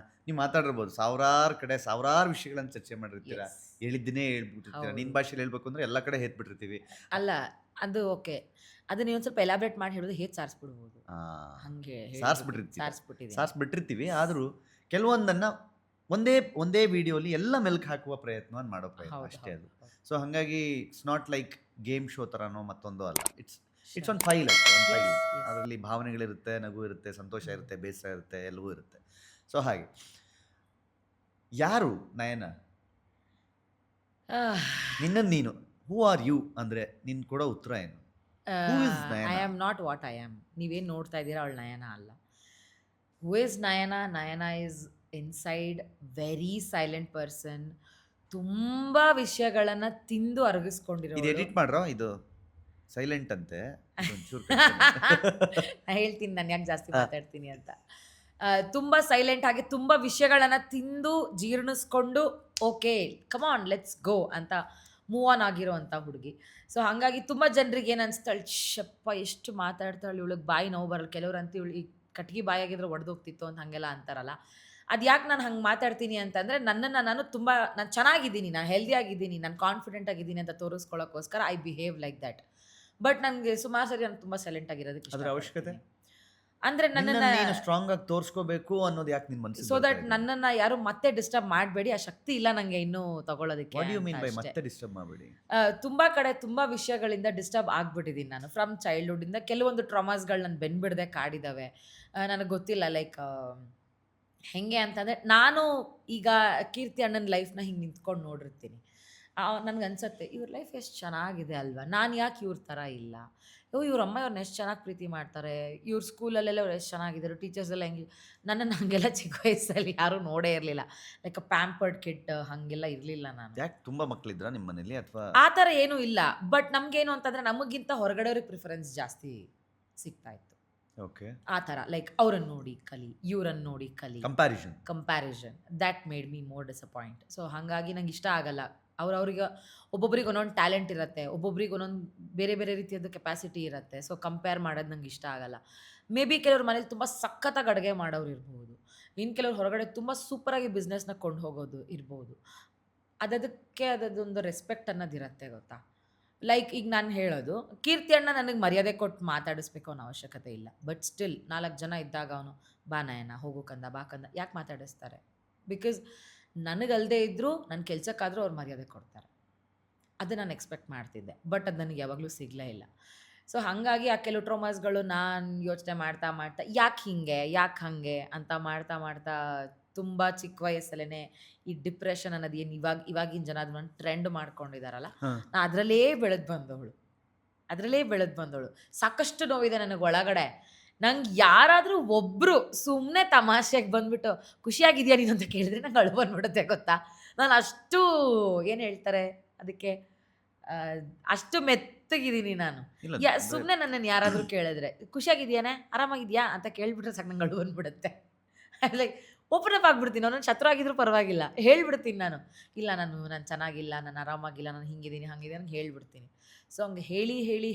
ನೀವು ಮಾತಾಡಿರ್ಬೋದು, ಸಾವಿರಾರು ಕಡೆ ಸಾವಿರಾರು ವಿಷಯಗಳನ್ನ ಚರ್ಚೆ ಮಾಡಿರ್ತೀರಾ,
Yes.
ಹೇಳಿದ್ದನ್ನೇ ಹೇಳ್ಬಿಟ್ಟಿರ್ತೀರಾ.
ಹೌದು.
ನಿನ್ ಭಾಷೆಲಿ ಹೇಳ್ಬೇಕು ಅಂದ್ರೆ ಎಲ್ಲ ಕಡೆ ಹೇತ್ಬಿಟ್ಟಿರ್ತೀವಿ.
ಅಲ್ಲ, ಅದು ಓಕೆ. ಅದನ್ನ ನೀವು ಒಂದು ಸ್ವಲ್ಪ ಎಲಾಬ್ರೇಟ್ ಮಾಡಿ ಹೇಳೋದು ಹೇಗೆ ಸಾರಿಸ್ಬಿಡ್ಬೋದು, ಹಂಗೆ
ಸಾರಿಸ್ಬಿಟ್ಟಿರ್ತೀವಿ. ಆದ್ರೂ ಕೆಲವೊಂದನ್ನ ಒಂದೇ ವಿಡಿಯೋಲಿ ಎಲ್ಲ ಮೆಲ್ಕ್ ಹಾಕುವ ಪ್ರಯತ್ನವನ್ನು ಮಾಡೋ ಪ್ರಯತ್ನ ಅಷ್ಟೇ ಅದು. ಸೊ ಹಾಗಾಗಿ it's not like game show ಥರನೋ ಮತ್ತೊಂದು ಅಲ್ಲ. ಇಟ್ಸ್ ಒಂದು ಫೈಲ್ ಅಷ್ಟೇ, ಒಂದು ಫೈಲ್. ಅದರಲ್ಲಿ ಭಾವನೆಗಳಿರುತ್ತೆ, ನಗು ಇರುತ್ತೆ, ಸಂತೋಷ ಇರುತ್ತೆ, ಬೇಸರ ಇರುತ್ತೆ, ಎಲ್ಲವೂ ಇರುತ್ತೆ. ಸೊ ಹಾಗೆ ಯಾರು ನಯನ? ನೀನು ಹೂ ಆರ್ ಯು ಅಂದ್ರೆ ನಿನ್ ಕೊಡೋ ಉತ್ತರ ಏನು? Who is Nayana?
I am not what I am. ನೀವೇನು ನೋಡ್ತಾ ಇದ್ದೀರಾ ಅವಳು ನಯನ ಅಲ್ಲ. Who is Nayana? Nayana is inside very silent person. ತುಂಬ ವಿಷಯಗಳನ್ನು ತಿಂದು ಅರಗಿಸ್ಕೊಂಡಿರೋ.
ಇದು ಎಡಿಟ್ ಮಾಡ್ರೋ, ಇದು ಸೈಲೆಂಟ್ ಅಂತೆ ಒಂಚೂರು.
ನಾ ಹೇಳ್ತೀನಿ ನಾನು ಯಾಕೆ ಜಾಸ್ತಿ ಮಾತಾಡ್ತೀನಿ ಅಂತ. ತುಂಬ ಸೈಲೆಂಟ್ ಆಗಿ ತುಂಬ ವಿಷಯಗಳನ್ನು ತಿಂದು ಜೀರ್ಣಿಸ್ಕೊಂಡು ಓಕೆ ಕಮಾನ್ ಲೆಟ್ಸ್ ಗೋ ಅಂತ ಮೂವ್ ಆನ್ ಆಗಿರೋವಂಥ ಹುಡುಗಿ. ಸೊ ಹಾಗಾಗಿ ತುಂಬ ಜನರಿಗೆ ಏನು ಅನಿಸ್ತಾಳೆ, ಶಪ್ಪ ಎಷ್ಟು ಮಾತಾಡ್ತಾಳೆ ಇವಳಿಗೆ ಬಾಯಿ ನೋವು ಬರಲ್ಲ. ಕೆಲವ್ರು ಅಂತ ಇವಳು ಈ ಕಟ್ಗೆ ಬಾಯಾಗಿದ್ರೆ ಒಡೆದೋಗ್ತಿತ್ತು ಅಂತ ಹಾಗೆಲ್ಲ ಅಂತಾರಲ್ಲ. ಅದು ಯಾಕೆ ನಾನು ಹಂಗೆ ಮಾತಾಡ್ತೀನಿ ಅಂತಂದರೆ ನನ್ನನ್ನು ನಾನು ಚೆನ್ನಾಗಿದ್ದೀನಿ, ನಾನು ಹೆಲ್ದಿ ಆಗಿದ್ದೀನಿ, ನಾನು ಕಾನ್ಫಿಡೆಂಟ್ ಆಗಿದ್ದೀನಿ ಅಂತ ತೋರಿಸ್ಕೊಳ್ಳೋಕ್ಕೋಸ್ಕರ I behave like that. But ನನಗೆ ಸುಮಾರು ಸರಿ ನಾನು ತುಂಬ ಸೈಲೆಂಟ್ ಆಗಿರೋದಕ್ಕೆ
ಅದ್ರ ಅವಶ್ಯಕತೆ
ಅಂದರೆ ನನ್ನನ್ನು
ಸ್ಟ್ರಾಂಗ್ ಆಗಿ ತೋರಿಸ್ಕೋಬೇಕು ಅನ್ನೋದು ಯಾಕೆ ನಿನ್ ಮನಸ್ಸಿಗೆ
ಸೊ ದಟ್ ನನ್ನನ್ನು ಯಾರು ಮತ್ತೆ ಡಿಸ್ಟರ್ಬ್ ಮಾಡಬೇಡಿ, ಆ ಶಕ್ತಿ ಇಲ್ಲ ನನಗೆ ಇನ್ನೂ ತಗೊಳ್ಳೋದಕ್ಕೆ
ವಾಟ್ ಯು ಮೀನ್
ಅಂತ
ಬೈ
ಅಷ್ಟೇ.
ಮತ್ತೆ ಡಿಸ್ಟರ್ಬ್ ಮಾಡಬೇಡಿ?
ತುಂಬ ಕಡೆ ತುಂಬ ವಿಷಯಗಳಿಂದ ಡಿಸ್ಟರ್ಬ್ ಆಗಿಬಿಟ್ಟಿದ್ದೀನಿ ನಾನು ಫ್ರಮ್ ಚೈಲ್ಡ್ಹುಡ್ಡಿಂದ. ಕೆಲವೊಂದು ಟ್ರಾಮಾಸ್ಗಳು ನನ್ನ ಬೆನ್ಬಿಡದೆ ಕಾಡಿದ್ದಾವೆ. ನನಗೆ ಗೊತ್ತಿಲ್ಲ ಲೈಕ್ ಹೆಂಗೆ ಅಂತಂದರೆ ನಾನು ಈಗ ಕೀರ್ತಿ ಅಣ್ಣನ ಲೈಫ್ನ ಹಿಂಗೆ ನಿಂತ್ಕೊಂಡು ನೋಡಿರ್ತೀನಿ. ನನಗೆ ಅನ್ಸುತ್ತೆ ಇವ್ರ ಲೈಫ್ ಎಷ್ಟು ಚೆನ್ನಾಗಿದೆ ಅಲ್ವಾ, ನಾನು ಯಾಕೆ ಇವ್ರ ಥರ ಇಲ್ಲ, ಇವ್ರ ಅಮ್ಮ ಇವ್ರನ್ನ ಎಷ್ಟು ಚೆನ್ನಾಗಿ ಪ್ರೀತಿ ಮಾಡ್ತಾರೆ, ಇವ್ರ ಸ್ಕೂಲಲ್ಲೆಲ್ಲ ಅವ್ರು ಎಷ್ಟು ಚೆನ್ನಾಗಿದ್ದಾರೆ, ಟೀಚರ್ಸ್ ಎಲ್ಲ ಹೆಂಗೆ. ನನ್ನನ್ನು ಹಂಗೆಲ್ಲ ಚಿಕ್ಕ ವಯಸ್ಸಲ್ಲಿ ಯಾರೂ ನೋಡೇ ಇರಲಿಲ್ಲ, ಲೈಕ್ ಪ್ಯಾಂಪರ್ಡ್ ಕಿಡ್ ಹಾಗೆಲ್ಲ ಇರಲಿಲ್ಲ ನಾನು.
ಯಾಕೆ ತುಂಬಾ ಮಕ್ಕಳಿದ್ರ ನಿಮ್ಮ ಮನೇಲಿ ಅಥವಾ
ಆ ಥರ ಏನೂ ಇಲ್ಲ. ಬಟ್ ನಮಗೇನು ಅಂತಂದರೆ ನಮಗಿಂತ ಹೊರಗಡೆಯವ್ರಿಗೆ ಪ್ರಿಫರೆನ್ಸ್ ಜಾಸ್ತಿ ಸಿಗ್ತಾ ಇತ್ತು.
ಓಕೆ,
ಆ ಥರ ಲೈಕ್ ಅವ್ರನ್ನ ನೋಡಿ ಕಲಿ, ಇವ್ರನ್ನ ನೋಡಿ ಕಲಿ, comparison that made me more disappoint. So ಹಾಗಾಗಿ ನಂಗೆ ಇಷ್ಟ ಆಗಲ್ಲ. ಅವ್ರಿಗೆ ಒಬ್ಬೊಬ್ರಿಗೆ ಒಂದೊಂದು ಟ್ಯಾಲೆಂಟ್ ಇರುತ್ತೆ, ಒಬ್ಬೊಬ್ರಿಗೆ ಒಂದೊಂದು ಬೇರೆ ಬೇರೆ ರೀತಿಯದ್ದು ಕೆಪಾಸಿಟಿ ಇರುತ್ತೆ. ಸೊ ಕಂಪೇರ್ ಮಾಡೋದು ನಂಗೆ ಇಷ್ಟ ಆಗಲ್ಲ. ಮೇ ಬಿ ಕೆಲವ್ರ ಮನೇಲಿ ತುಂಬ ಸಖತ್ತಾಗಿ ಅಡುಗೆ ಮಾಡೋರು ಇರ್ಬೋದು, ಇನ್ನು ಕೆಲವ್ರು ಹೊರಗಡೆ ತುಂಬ ಸೂಪರಾಗಿ ಬಿಸ್ನೆಸ್ನ ಕೊಂಡು ಹೋಗೋದು ಇರ್ಬೋದು. ಅದಕ್ಕೆ ಅದೊಂದು ರೆಸ್ಪೆಕ್ಟ್ ಅನ್ನೋದಿರುತ್ತೆ ಗೊತ್ತಾ. ಲೈಕ್ ಈಗ ನಾನು ಹೇಳೋದು, ಕೀರ್ತಿ ಅಣ್ಣ ನನಗೆ ಮರ್ಯಾದೆ ಕೊಟ್ಟು ಮಾತಾಡಿಸ್ಬೇಕು ಅನ್ನೋ ಅವಶ್ಯಕತೆ ಇಲ್ಲ. ಬಟ್ ಸ್ಟಿಲ್ 4 ಜನ ಇದ್ದಾಗ ಅವನು ಬಾ ನಯನ, ಹೋಗು ಕಂದ, ಬಾ ಕಂದ ಯಾಕೆ ಮಾತಾಡಿಸ್ತಾರೆ? ಬಿಕಾಸ್ ನನಗಲ್ಲದೆ ಇದ್ದರೂ ನನ್ನ ಕೆಲಸಕ್ಕಾದರೂ ಅವ್ರು ಮರ್ಯಾದೆ ಕೊಡ್ತಾರೆ. ಅದು ನಾನು ಎಕ್ಸ್ಪೆಕ್ಟ್ ಮಾಡ್ತಿದ್ದೆ, ಬಟ್ ಅದು ನನಗೆ ಯಾವಾಗಲೂ ಸಿಗಲೇ ಇಲ್ಲ. ಸೊ ಹಾಗಾಗಿ ಆ ಕೆಲವು ಟ್ರೋಮಾಸ್ಗಳು ನಾನು ಯೋಚನೆ ಮಾಡ್ತಾ ಯಾಕೆ ಹಾಗೆ ಅಂತ ಮಾಡ್ತಾ ತುಂಬ ಚಿಕ್ಕ ವಯಸ್ಸಲ್ಲೇ ಈ ಡಿಪ್ರೆಷನ್ ಅನ್ನೋದು ಏನು ಇವಾಗಿನ ಜನ ಅದನ್ನ ಟ್ರೆಂಡ್ ಮಾಡ್ಕೊಂಡಿದ್ದಾರಲ್ಲ, ನಾನು ಅದರಲ್ಲೇ ಬೆಳೆದು ಬಂದವಳು. ಸಾಕಷ್ಟು ನೋವಿದೆ ನನಗೆ ಒಳಗಡೆ. ನಂಗೆ ಯಾರಾದರೂ ಒಬ್ಬರು ಸುಮ್ಮನೆ ತಮಾಷೆಗೆ ಬಂದ್ಬಿಟ್ಟು ಖುಷಿಯಾಗಿದೆಯಾ ನೀನು ಅಂತ ಕೇಳಿದ್ರೆ ನಂಗೆ ಅಳು ಬಂದ್ಬಿಡುತ್ತೆ ಗೊತ್ತಾ. ನಾನು ಅಷ್ಟು ಏನು ಹೇಳ್ತಾರೆ ಅದಕ್ಕೆ, ಅಷ್ಟು ಮೆತ್ತಗಿದ್ದೀನಿ ನಾನು. ಸುಮ್ಮನೆ ನನ್ನನ್ನು ಯಾರಾದರೂ ಕೇಳಿದ್ರೆ ಖುಷಿಯಾಗಿದೆಯಾನೆ, ಆರಾಮಾಗಿದೆಯಾ ಅಂತ ಕೇಳಿಬಿಟ್ರೆ ಸಾಕು ನಂಗೆ ಅಳು ಬಂದ್ಬಿಡುತ್ತೆ. ಲೈಕ್ ಓಪನ್ ಅಪ್ ಆಗ್ಬಿಡ್ತೀನಿ. ನಾನು ಶತ್ರು ಆಗಿದ್ರೂ ಪರವಾಗಿಲ್ಲ, ಹೇಳ್ಬಿಡ್ತೀನಿ ನಾನು, ಇಲ್ಲ ನಾನು ಚೆನ್ನಾಗಿಲ್ಲ, ನಾನು ಆರಾಮಾಗಿಲ್ಲ, ನಾನು ಹಿಂಗಿದ್ದೀನಿ ನಂಗೆ ಹೇಳ್ಬಿಡ್ತೀನಿ. ಸೊ ಹಂಗೆ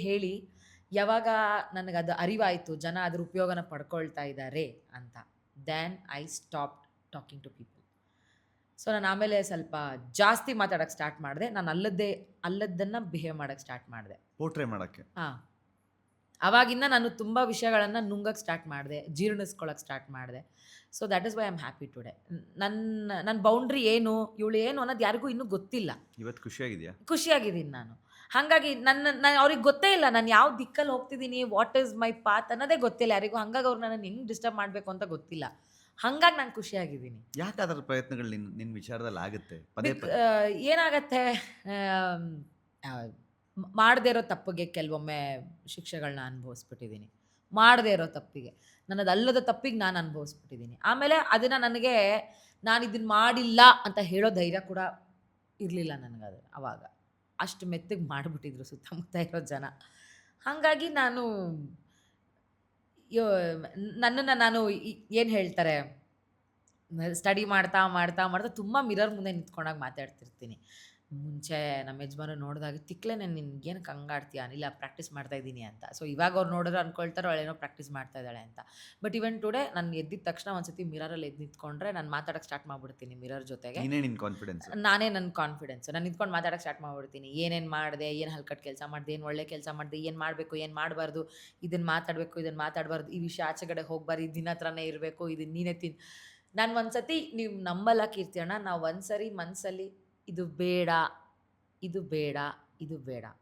ಹೇಳಿ ಯಾವಾಗ ನನಗೆ ಅದು ಅರಿವಾಯಿತು ಜನ ಅದ್ರ ಉಪಯೋಗನ ಪಡ್ಕೊಳ್ತಾ ಇದ್ದಾರೆ ಅಂತ, then I stop talking to people. So ನಾನು ಆಮೇಲೆ ಸ್ವಲ್ಪ ಜಾಸ್ತಿ ಮಾತಾಡೋಕ್ಕೆ ಸ್ಟಾರ್ಟ್ ಮಾಡಿದೆ. ನಾನು ಅಲ್ಲದ್ದನ್ನು ಬಿಹೇವ್ ಮಾಡೋಕ್ಕೆ ಸ್ಟಾರ್ಟ್ ಮಾಡಿದೆ,
ಪೋರ್ಟ್ರೇ ಮಾಡೋಕ್ಕೆ.
ಆವಾಗಿಂದ ನಾನು ತುಂಬ ವಿಷಯಗಳನ್ನು ನುಂಗಕ್ಕೆ ಸ್ಟಾರ್ಟ್ ಮಾಡಿದೆ, ಜೀರ್ಣಿಸ್ಕೊಳ್ಳೋಕ್ಕೆ ಸ್ಟಾರ್ಟ್ ಮಾಡಿದೆ. So that is why I am happy today. ನನ್ನ ಬೌಂಡ್ರಿ ಏನು, ಇವಳು ಏನು ಅನ್ನೋದು ಯಾರಿಗೂ ಇನ್ನೂ ಗೊತ್ತಿಲ್ಲ.
ಇವತ್ತು
ಖುಷಿಯಾಗಿದ್ದೀನಿ ನಾನು. ಹಾಗಾಗಿ ನಾನು ಅವ್ರಿಗೆ ಗೊತ್ತೇ ಇಲ್ಲ ನಾನು ಯಾವ ದಿಕ್ಕಲ್ಲಿ ಹೋಗ್ತಿದ್ದೀನಿ, ವಾಟ್ ಈಸ್ ಮೈ ಪಾತ್ ಅನ್ನೋದೇ ಗೊತ್ತಿಲ್ಲ ಯಾರಿಗೂ. ಹಾಗಾಗಿ ಅವ್ರು ನನ್ನನ್ನು ಹೆಂಗೆ ಡಿಸ್ಟರ್ಬ್ ಮಾಡಬೇಕು ಅಂತ ಗೊತ್ತಿಲ್ಲ. ಹಾಗಾಗಿ ನಾನು ಖುಷಿಯಾಗಿದ್ದೀನಿ.
ಯಾಕೆ ಅದರ ಪ್ರಯತ್ನಗಳು ನಿನ್ನ ವಿಚಾರದಲ್ಲಿ ಆಗುತ್ತೆ?
ಏನಾಗತ್ತೆ, ಮಾಡದೇ ಇರೋ ತಪ್ಪಿಗೆ ಕೆಲವೊಮ್ಮೆ ಶಿಕ್ಷೆಗಳನ್ನ ಅನುಭವಿಸ್ಬಿಟ್ಟಿದ್ದೀನಿ. ಮಾಡದೇ ಇರೋ ತಪ್ಪಿಗೆ, ನನ್ನದಲ್ಲದ ತಪ್ಪಿಗೆ ನಾನು ಅನುಭವಿಸ್ಬಿಟ್ಟಿದ್ದೀನಿ. ಆಮೇಲೆ ಅದನ್ನು ನನಗೆ ನಾನು ಇದನ್ನು ಮಾಡಿಲ್ಲ ಅಂತ ಹೇಳೋ ಧೈರ್ಯ ಕೂಡ ಇರಲಿಲ್ಲ ನನಗದು. ಆವಾಗ ಅಷ್ಟು ಮೆತ್ತಗೆ ಮಾಡಿಬಿಟ್ಟಿದ್ರು ಸುತ್ತಮುತ್ತ ಇರೋ ಜನ. ಹಾಗಾಗಿ ನನ್ನನ್ನು ನಾನು ಏನು ಹೇಳ್ತಾರೆ, ಸ್ಟಡಿ ಮಾಡ್ತಾ ತುಂಬ ಮಿರರ್ ಮುಂದೆ ನಿಂತ್ಕೊಂಡಾಗ ಮಾತಾಡ್ತಿರ್ತೀನಿ. ಮುಂಚೆ ನಮ್ಮ ಯಜಮಾನ ನೋಡಿದಾಗ ತಿಕ್ಲೆ ನಿನ್ಗೇನಕ್ಕೆ ಹಂಗಾಡ್ತೀಯ, ಇಲ್ಲ ಪ್ರಾಕ್ಟೀಸ್ ಮಾಡ್ತಾ ಇದ್ದೀನಿ ಅಂತ. ಸೊ ಇವಾಗ ಅವ್ರು ನೋಡಿದ್ರೆ ಅಂದ್ಕೊಳ್ತಾರೆ ಅವಳೇನೋ ಪ್ರಾಕ್ಟೀಸ್ ಮಾಡ್ತಾ ಇದ್ದಾಳೆ ಅಂತ. ಬಟ್ ಇವನ್ ಟುಡೇ ನಾನು ಎದ್ದಿದ ತಕ್ಷಣ ಒಂದ್ಸತಿ ಮಿರರಲ್ಲಿ ಎದ್ದು ನಿಂತ್ಕೊಂಡ್ರೆ ನಾನು ಮಾತಾಡೋಕ್ಕೆ ಸ್ಟಾರ್ಟ್ ಮಾಡಿಬಿಡ್ತೀನಿ ಮಿರರ್ ಜೊತೆಗೆ. ನಾನೇ ನನ್ನ ಕಾನ್ಫಿಡೆನ್ಸ್, ನಾನು ನಿಂತ್ಕೊಂಡು ಮಾತಾಡೋಕ್ಕೆ ಸ್ಟಾರ್ಟ್ ಮಾಡಿಬಿಡ್ತೀನಿ. ಏನೇನು ಮಾಡಿದೆ, ಏನು ಹಲ್ಕಟ್ಟು ಕೆಲಸ ಮಾಡಿದೆ, ಏನು ಒಳ್ಳೆ ಕೆಲಸ ಮಾಡಿದೆ, ಏನು ಮಾಡಬೇಕು, ಏನು ಮಾಡಬಾರ್ದು, ಇದನ್ನು ಮಾತಾಡಬೇಕು, ಇದನ್ನು ಮಾತಾಡಬಾರ್ದು, ಈ ವಿಷಯ ಆಚೆಗಡೆ ಹೋಗಬಾರ್ದು, ಇದನ್ನ ಹತ್ರನೇ ಇರಬೇಕು, ಇದನ್ನು ನೀನೇ ನಾನು ಒಂದ್ಸತಿ ನೀವು ನಂಬಲ್ಲ ಕೀರ್ತಿ ಅಣ್ಣ, ನಾವು ಒಂದ್ಸರಿ ಮನಸ್ಸಲ್ಲಿ ಇದು ಬೇಡ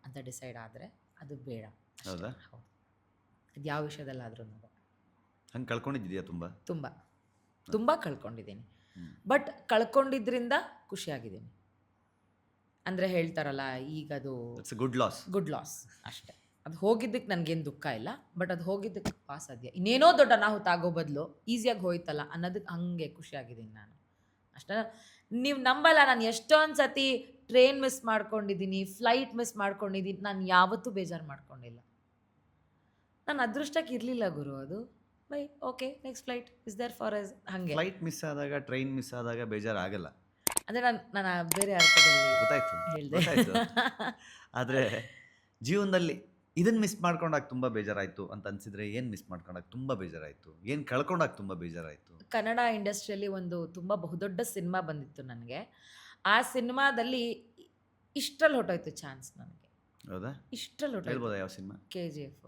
ಅಂತ ಡಿಸೈಡ್ ಆದರೆ ಅದು ಬೇಡ.
ಹೌದಾ?
ಹೌದು. ಅದು ಯಾವ ವಿಷಯದಲ್ಲಾದ್ರೂ
ಹಂಗೆ ಕಳ್ಕೊಂಡಿದ್ದೀಯಾ?
ತುಂಬ ಕಳ್ಕೊಂಡಿದ್ದೀನಿ. ಬಟ್ ಕಳ್ಕೊಂಡಿದ್ರಿಂದ ಖುಷಿಯಾಗಿದ್ದೀನಿ. ಅಂದರೆ ಹೇಳ್ತಾರಲ್ಲ ಈಗ ಅದು ಗುಡ್ ಲಾಸ್ ಅಷ್ಟೇ. ಅದು ಹೋಗಿದ್ದಕ್ಕೆ ನನಗೇನು ದುಃಖ ಇಲ್ಲ, ಬಟ್ ಅದು ಹೋಗಿದ್ದಕ್ಕೆ ಅಸಾಧ್ಯ. ಇನ್ನೇನೋ ದೊಡ್ಡ ಅನಾಹುತ ಆಗೋ ಬದಲು ಈಸಿಯಾಗಿ ಹೋಯ್ತಲ್ಲ ಅನ್ನೋದಕ್ಕೆ ಹಂಗೆ ಖುಷಿಯಾಗಿದ್ದೀನಿ ನಾನು ಅಷ್ಟೇ. ನೀವು ನಂಬಲ್ಲ, ನಾನು ಎಷ್ಟೊಂದು ಸತಿ ಟ್ರೈನ್ ಮಿಸ್ ಮಾಡ್ಕೊಂಡಿದ್ದೀನಿ, ಫ್ಲೈಟ್ ಮಿಸ್ ಮಾಡ್ಕೊಂಡಿದ್ದೀನಿ, ನಾನು ಯಾವತ್ತೂ ಬೇಜಾರು ಮಾಡ್ಕೊಂಡಿಲ್ಲ. ನನ್ನ ಅದೃಷ್ಟಕ್ಕೆ ಇರಲಿಲ್ಲ ಗುರು ಅದು. Bye okay next flight is there for us ಹಾಗೆ.
ಫ್ಲೈಟ್ ಮಿಸ್ ಆದಾಗ, ಟ್ರೈನ್ ಮಿಸ್ ಆದಾಗ ಬೇಜಾರಾಗಲ್ಲ.
ಅಂದರೆ ನಾನು ಬೇರೆ ಅರ್ಥದಲ್ಲಿ
ಗೊತ್ತಾಯ್ತು
ಹೇಳ್ದೆ.
ಗೊತ್ತಾಯ್ತು. ಆದರೆ ಜೀವನದಲ್ಲಿ ಇದನ್ನು ಮಿಸ್ ಮಾಡ್ಕೊಂಡಾಗ ತುಂಬ ಬೇಜಾರಾಯಿತು ಅಂತ ಅನಿಸಿದ್ರೆ ಏನು ಮಿಸ್ ಮಾಡ್ಕೊಂಡಾಗ ತುಂಬ ಬೇಜಾರಾಯಿತು, ಏನು ಕಳ್ಕೊಂಡಾಗ ತುಂಬ ಬೇಜಾರಾಯಿತು?
ಕನ್ನಡ ಇಂಡಸ್ಟ್ರಿಯಲ್ಲಿ ಒಂದು ತುಂಬ ಬಹುದೊಡ್ಡ ಸಿನಿಮಾ ಬಂದಿತ್ತು ನನಗೆ. ಆ ಸಿನಿಮಾದಲ್ಲಿ ಇಷ್ಟರಲ್ಲಿ ಹೊಟ್ಟೋಯ್ತು ಚಾನ್ಸ್ ನನಗೆ,
ಹೌದಾ?
ಇಷ್ಟರಲ್ಲಿ ಹೊಟ್ಟೋಯ್ತು.
ಹೇಳ್ಬೋದಾ ಯಾವ ಸಿನಿಮಾ?
KGF.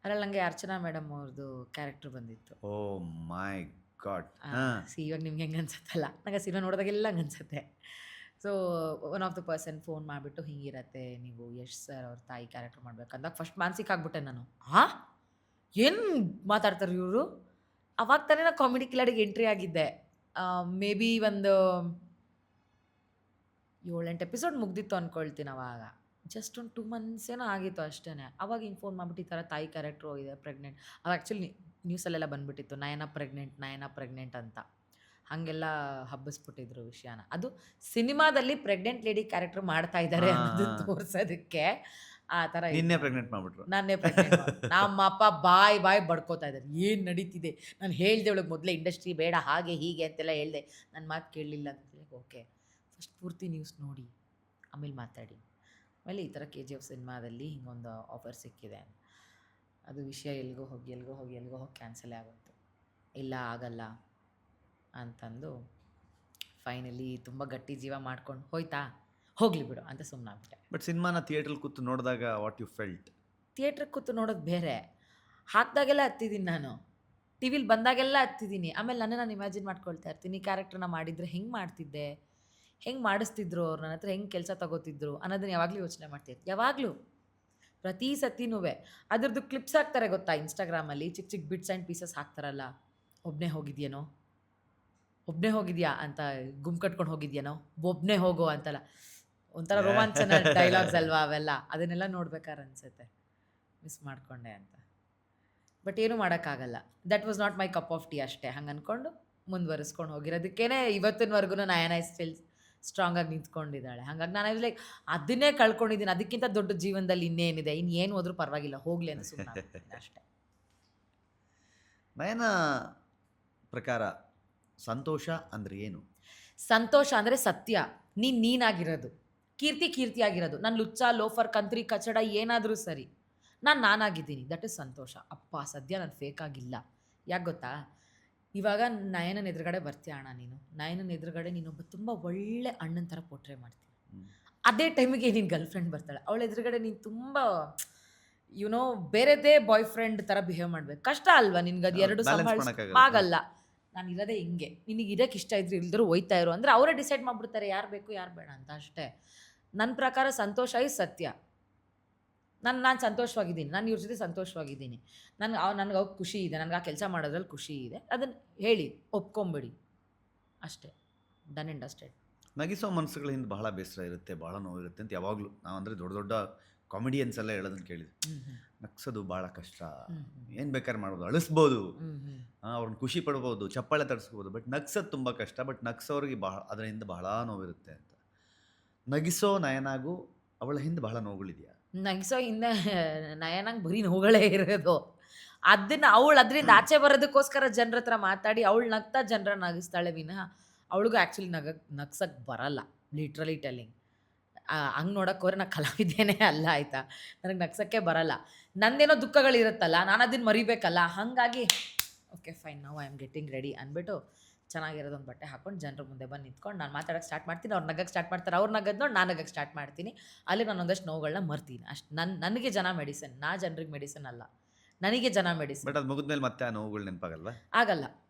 ಅದ್ರಲ್ಲಿ ನನಗೆ ಅರ್ಚನಾ ಮೇಡಮ್ ಅವ್ರದ್ದು ಕ್ಯಾರೆಕ್ಟರ್ ಬಂದಿತ್ತು.
ಓ ಮೈ ಗಾಡ್.
ಇವಾಗ ನಿಮ್ಗೆ ಹೆಂಗೆ ಅನ್ಸುತ್ತಲ್ಲ, ನಂಗೆ ಸಿನಿಮಾ ನೋಡಿದಾಗೆಲ್ಲ ಹಂಗೆ ಅನ್ಸುತ್ತೆ. So one of the person phone ಮಾಡಿಬಿಟ್ಟು ಹಿಂಗಿರತ್ತೆ, ನೀವು ಯಶ್ ಸರ್ ಅವ್ರ ತಾಯಿ ಕ್ಯಾರೆಕ್ಟರ್ ಮಾಡ್ಬೇಕಂದಾಗ ಫಸ್ಟ್ ಮಾನಸಿಕ ಆಗ್ಬಿಟ್ಟೆ ನಾನು. ಏನು ಮಾತಾಡ್ತಾರೆ ಇವರು? ಅವಾಗ ತಾನೇ ನಾನು ಕಾಮಿಡಿ ಕಿಲಾಡಿಗೆ ಎಂಟ್ರಿ ಆಗಿದ್ದೆ. ಮೇ ಬಿ ಒಂದು 7-8 ಎಪಿಸೋಡ್ ಮುಗ್ದಿತ್ತು ಅಂದ್ಕೊಳ್ತೀನಿ ಅವಾಗ. ಜಸ್ಟ್ ಒಂದು 2 months ಏನೋ ಆಗಿತ್ತು ಅಷ್ಟೇ. ಅವಾಗ ಹಿಂಗೆ ಫೋನ್ ಮಾಡಿಬಿಟ್ಟು ಈ ಥರ ತಾಯಿ ಕ್ಯಾರೆಕ್ಟ್ರು ಇದೆ, ಪ್ರೆಗ್ನೆಂಟ್. ಅದು ಆ್ಯಕ್ಚುಲಿ ನ್ಯೂಸಲ್ಲೆಲ್ಲ ಬಂದುಬಿಟ್ಟಿತ್ತು, ನಯನ ಪ್ರೆಗ್ನೆಂಟ್ ಅಂತ. ಹಾಗೆಲ್ಲ ಹಬ್ಬಿಸ್ಬಿಟ್ಟಿದ್ರು ವಿಷಯನ. ಅದು ಸಿನಿಮಾದಲ್ಲಿ ಪ್ರೆಗ್ನೆಂಟ್ ಲೇಡಿ ಕ್ಯಾರೆಕ್ಟರ್ ಮಾಡ್ತಾ ಇದ್ದಾರೆ ಅನ್ನೋದು ತೋರಿಸೋದಕ್ಕೆ ಆ ಥರ.
ನಿನ್ನೆ ಪ್ರೆಗ್ನೆಂಟ್ ಮಾಡ್ಬಿಟ್ರು.
ನಾನೇ ಪ್ರೆಗ್ನೆಂಟ್. ನಮ್ಮ ಅಪ್ಪ ಬಾಯ್ ಬಡ್ಕೋತಾ ಇದ್ದಾರೆ, ಏನು ನಡೀತಿದೆ. ನಾನು ಹೇಳ್ದೆ ಅವಳಿಗೆ ಮೊದಲೇ ಇಂಡಸ್ಟ್ರಿ ಬೇಡ ಹಾಗೆ ಹೀಗೆ ಅಂತೆಲ್ಲ ಹೇಳ್ದೆ. ನನ್ನ ಮಾತು ಕೇಳಲಿಲ್ಲ ಅಂತ. ಓಕೆ ಫಸ್ಟ್ ಪೂರ್ತಿ ನ್ಯೂಸ್ ನೋಡಿ ಆಮೇಲೆ ಮಾತಾಡಿ. ಆಮೇಲೆ ಈ ಥರ KGF ಸಿನಿಮಾದಲ್ಲಿ ಹಿಂಗೊಂದು ಆಫರ್ ಸಿಕ್ಕಿದೆ. ಅದು ವಿಷಯ ಎಲ್ಲಿಗೋ ಹೋಗಿ ಕ್ಯಾನ್ಸಲೇ ಆಗೋಯ್ತು. ಇಲ್ಲ ಆಗಲ್ಲ ಅಂತಂದು ಫೈನಲಿ ತುಂಬ ಗಟ್ಟಿ ಜೀವ ಮಾಡ್ಕೊಂಡು ಹೋಯ್ತಾ, ಹೋಗಲಿ ಬಿಡು ಅಂತ ಸುಮ್ಮನಾಗ್ಬಿಟ್ಟೆ.
ಬಟ್ ಸಿನಿಮಾನ ಥಿಯೇಟ್ರಲ್ಲಿ ಕೂತು ನೋಡಿದಾಗ ವಾಟ್ ಯು ಫೆಲ್ಟ್?
ಥಿಯೇಟ್ರಿಗೆ ಕೂತು ನೋಡೋದು ಬೇರೆ. ಹಾಕಿದಾಗೆಲ್ಲ ಹತ್ತಿದ್ದೀನಿ ನಾನು, ಟಿ ವಿಲಿ ಬಂದಾಗೆಲ್ಲ ಹತ್ತಿದ್ದೀನಿ. ಆಮೇಲೆ ನಾನು ಇಮ್ಯಾಜಿನ್ ಮಾಡ್ಕೊಳ್ತಾ ಇರ್ತೀನಿ, ಈ ಕ್ಯಾರೆಕ್ಟರ್ನ ಮಾಡಿದರೆ ಹೆಂಗೆ ಮಾಡ್ತಿದ್ದೆ, ಹೆಂಗೆ ಮಾಡಿಸ್ತಿದ್ರು ಅವ್ರು, ನನ್ನ ಹತ್ರ ಹೆಂಗೆ ಕೆಲಸ ತಗೋತಿದ್ರು ಅನ್ನೋದನ್ನ ಯಾವಾಗಲೂ ಯೋಚನೆ ಮಾಡ್ತಿದ್ದೆ. ಯಾವಾಗಲೂ ಪ್ರತಿ ಸತಿನೂ ಅದ್ರದ್ದು ಕ್ಲಿಪ್ಸ್ ಹಾಕ್ತಾರೆ ಗೊತ್ತಾ ಇನ್ಸ್ಟಾಗ್ರಾಮಲ್ಲಿ, ಚಿಕ್ಕ ಬಿಟ್ಸ್ ಆ್ಯಂಡ್ ಪೀಸಸ್ ಹಾಕ್ತಾರಲ್ಲ. ಒಬ್ಬನೇ ಹೋಗಿದ್ಯಾ ಅಂತ, ಗುಂಪು ಕಟ್ಕೊಂಡು ಹೋಗಿದ್ಯೇನೋ, ಒಬ್ಬನೇ ಹೋಗೋ ಅಂತಲ್ಲ. ಒಂಥರ ರೋಮಾಂಚನ ಡೈಲಾಗ್ಸ್ ಅಲ್ವಾ ಅವೆಲ್ಲ. ಅದನ್ನೆಲ್ಲ ನೋಡ್ಬೇಕಾದ್ರೆ ಅನಿಸುತ್ತೆ ಮಿಸ್ ಮಾಡಿಕೊಂಡೆ ಅಂತ. ಬಟ್ ಏನೂ ಮಾಡೋಕ್ಕಾಗಲ್ಲ. That was not my cup of tea ಅಷ್ಟೇ. ಹಂಗೆ ಅಂದ್ಕೊಂಡು ಮುಂದುವರಿಸ್ಕೊಂಡು ಹೋಗಿರೋದಕ್ಕೇ ಇವತ್ತಿನವರೆಗೂ ನಯನ ಸ್ಟಿಲ್ ಸ್ಟ್ರಾಂಗಾಗಿ ನಿಂತ್ಕೊಂಡಿದ್ದಾಳೆ. ಹಾಗಾಗಿ ನಾನು ಲೈಕ್ ಅದನ್ನೇ ಕಳ್ಕೊಂಡಿದ್ದೀನಿ, ಅದಕ್ಕಿಂತ ದೊಡ್ಡ ಜೀವನದಲ್ಲಿ ಇನ್ನೇನಿದೆ, ಇನ್ನೇನು ಹೋದ್ರೂ ಪರವಾಗಿಲ್ಲ ಹೋಗಲಿ ಅಂತ ಸುಮ್ಮನೆ ಅಷ್ಟೇ.
ನಯನ ಪ್ರಕಾರ ಸಂತೋಷ ಅಂದರೆ ಏನು?
ಸಂತೋಷ ಅಂದರೆ ಸತ್ಯ, ನೀನಾಗಿರೋದು. ಕೀರ್ತಿಯಾಗಿರೋದು. ನಾನು ಲುಚ್ಚ, ಲೋಫರ್, ಕಂತ್ರಿ, ಕಚಡ ಏನಾದರೂ ಸರಿ, ನಾನಾಗಿದ್ದೀನಿ. ದಟ್ ಇಸ್ ಸಂತೋಷ. ಅಪ್ಪ ಸದ್ಯ ನಾನು ಫೇಕ್ ಆಗಿಲ್ಲ. ಯಾಕೆ ಗೊತ್ತಾ, ಇವಾಗ ನಯನನ ಎದುರುಗಡೆ ಬರ್ತೀಯ ಅಣ್ಣ, ನಯನನ ಎದುರುಗಡೆ ನೀನೊಬ್ಬ ತುಂಬ ಒಳ್ಳೆ ಅಣ್ಣನ ಥರ ಪೋಟ್ರೆ ಮಾಡ್ತೀನಿ. ಅದೇ ಟೈಮಿಗೆ ನಿನ್ನ ಗರ್ಲ್ ಫ್ರೆಂಡ್ ಬರ್ತಾಳೆ, ಅವಳ ಎದುರುಗಡೆ ನೀನು ತುಂಬ ಬೇರೆದೇ ಬಾಯ್ ಫ್ರೆಂಡ್ ಥರ ಬಿಹೇವ್ ಮಾಡ್ಬೇಕು. ಕಷ್ಟ ಅಲ್ವಾ ನಿನ್ಗೆ ಅದು ಎರಡು ಆಗಲ್ಲ. ನಾನು ಇರೋದೇ ಹಿಂಗೆ, ನಿನಗೆ ಇದಕ್ಕೆ ಇಷ್ಟ ಇದ್ರೆ ಇಲ್ದರೂ ಹೋಯ್ತಾ ಇರು ಅಂದರೆ ಅವರೇ ಡಿಸೈಡ್ ಮಾಡಿಬಿಡ್ತಾರೆ ಯಾರು ಬೇಕು ಯಾರು ಬೇಡ ಅಂತ ಅಷ್ಟೇ. ನನ್ನ ಪ್ರಕಾರ ಸಂತೋಷ ಇಸ್ ಸತ್ಯ. ನಾನು ಸಂತೋಷವಾಗಿದ್ದೀನಿ, ನಾನು ಇವ್ರ ಜೊತೆ ಸಂತೋಷವಾಗಿದ್ದೀನಿ, ನನಗೆ ಅವ್ರಿಗೆ ಖುಷಿ ಇದೆ, ನನಗೆ ಆ ಕೆಲಸ ಮಾಡೋದ್ರಲ್ಲಿ ಖುಷಿ ಇದೆ, ಅದನ್ನು ಹೇಳಿ ಒಪ್ಕೊಂಬಿಡಿ ಅಷ್ಟೇ. Done and dusted.
ನಗಿಸೋ ಮನಸ್ಸುಗಳ ಹಿಂದೆ ಬಹಳ ಬೇಸರ ಇರುತ್ತೆ, ಬಹಳ ನೋವಿರುತ್ತೆ ಅಂತ ಯಾವಾಗಲೂ ನಾವು ಅಂದರೆ ದೊಡ್ಡ ಕಾಮಿಡಿಯನ್ಸ್ ಎಲ್ಲ ಹೇಳೋದನ್ನು ಕೇಳಿದ್ವಿ. ನಗ್ಸೋದು ಭಾಳ ಕಷ್ಟ, ಏನು ಬೇಕಾದ್ರೆ ಮಾಡ್ಬೋದು, ಅಳಿಸ್ಬೋದು, ಅವ್ರನ್ನ ಖುಷಿ ಪಡ್ಬೋದು, ಚಪ್ಪಾಳೆ ತರಿಸ್ಬೋದು. ಬಟ್ ನಗ್ಸೋದು ತುಂಬ ಕಷ್ಟ. ಬಟ್ ನಗ್ಸೋರಿಗೆ ಅದರಿಂದ ಬಹಳ ನೋವಿರುತ್ತೆ ಅಂತ. ನಗಿಸೋ ನಯನಾಗೂ ಅವಳ ಹಿಂದೆ ಬಹಳ ನೋವುಗಳಿದೆಯಾ?
ನಗಿಸೋ ಹಿಂದೆ ನಯನಂಗೆ ಬರೀ ನೋವುಗಳೇ ಇರೋದು. ಅದನ್ನು ಅದರಿಂದ ಆಚೆ ಬರೋದಕ್ಕೋಸ್ಕರ ಜನರ ಹತ್ರ ಮಾತಾಡಿ ಅವಳು ನಗ್ತಾ ಜನರ ನಗಿಸ್ತಾಳೆ ವಿನಃ ಅವಳಿಗೂ ಆ್ಯಕ್ಚುಲಿ ನಗ್ಸಕ್ಕೆ ಬರಲ್ಲ. ಲಿಟ್ರಲಿ ಟೆಲ್ಲಿಂಗ್, ಹಂಗೆ ನೋಡೋಕೆ ಹೋದ್ರೆ ನಾನು ಕಲಾವಿದೇನೇ ಅಲ್ಲ ಆಯಿತಾ. ನನಗೆ ನಗ್ಸೋಕ್ಕೆ ಬರಲ್ಲ. ನಂದೇನೋ ದುಃಖಗಳಿರುತ್ತಲ್ಲ, ನಾನು ಅದನ್ನು ಮರಿಬೇಕಲ್ಲ. ಹಾಗಾಗಿ ಓಕೆ ಫೈನ್, ನಾವು ಐ ಆಮ್ ಗೆಟ್ಟಿಂಗ್ ರೆಡಿ ಅಂದ್ಬಿಟ್ಟು ಚೆನ್ನಾಗಿರೋದೊಂದು ಬಟ್ಟೆ ಹಾಕ್ಕೊಂಡು ಜನರ ಮುಂದೆ ಬಂದು ನಿಂತ್ಕೊಂಡು ನಾನು ಮಾತಾಡೋಕ್ಕೆ ಸ್ಟಾರ್ಟ್ ಮಾಡ್ತೀನಿ. ಅವ್ರು ನಗಕ್ಕೆ ಸ್ಟಾರ್ಟ್ ಮಾಡ್ತಾರೆ, ಅವ್ರು ನಗದ್ದು ನೋಡಿ ನಾನು ನಗಕ್ಕೆ ಸ್ಟಾರ್ಟ್ ಮಾಡ್ತೀನಿ. ಅಲ್ಲಿ ನಾನು ಒಂದಷ್ಟು ನೋವುಗಳನ್ನ ಮರ್ತೀನಿ ಅಷ್ಟು. ನನಗೆ ಜನ ಮೆಡಿಸಿನ್, ಜನರಿಗೆ ಮೆಡಿಸಿನ್ ಅಲ್ಲ, ನನಗೆ ಜನ ಮೆಡಿಸಿನ್.
ಬಟ್ ಅದು ಮುಗಿದ್ಮೇಲೆ ಮತ್ತೆ ಆ ನೋವುಗಳು ನೆನಪಾಗಲ್ವಾ?
ಆಗಲ್ಲ,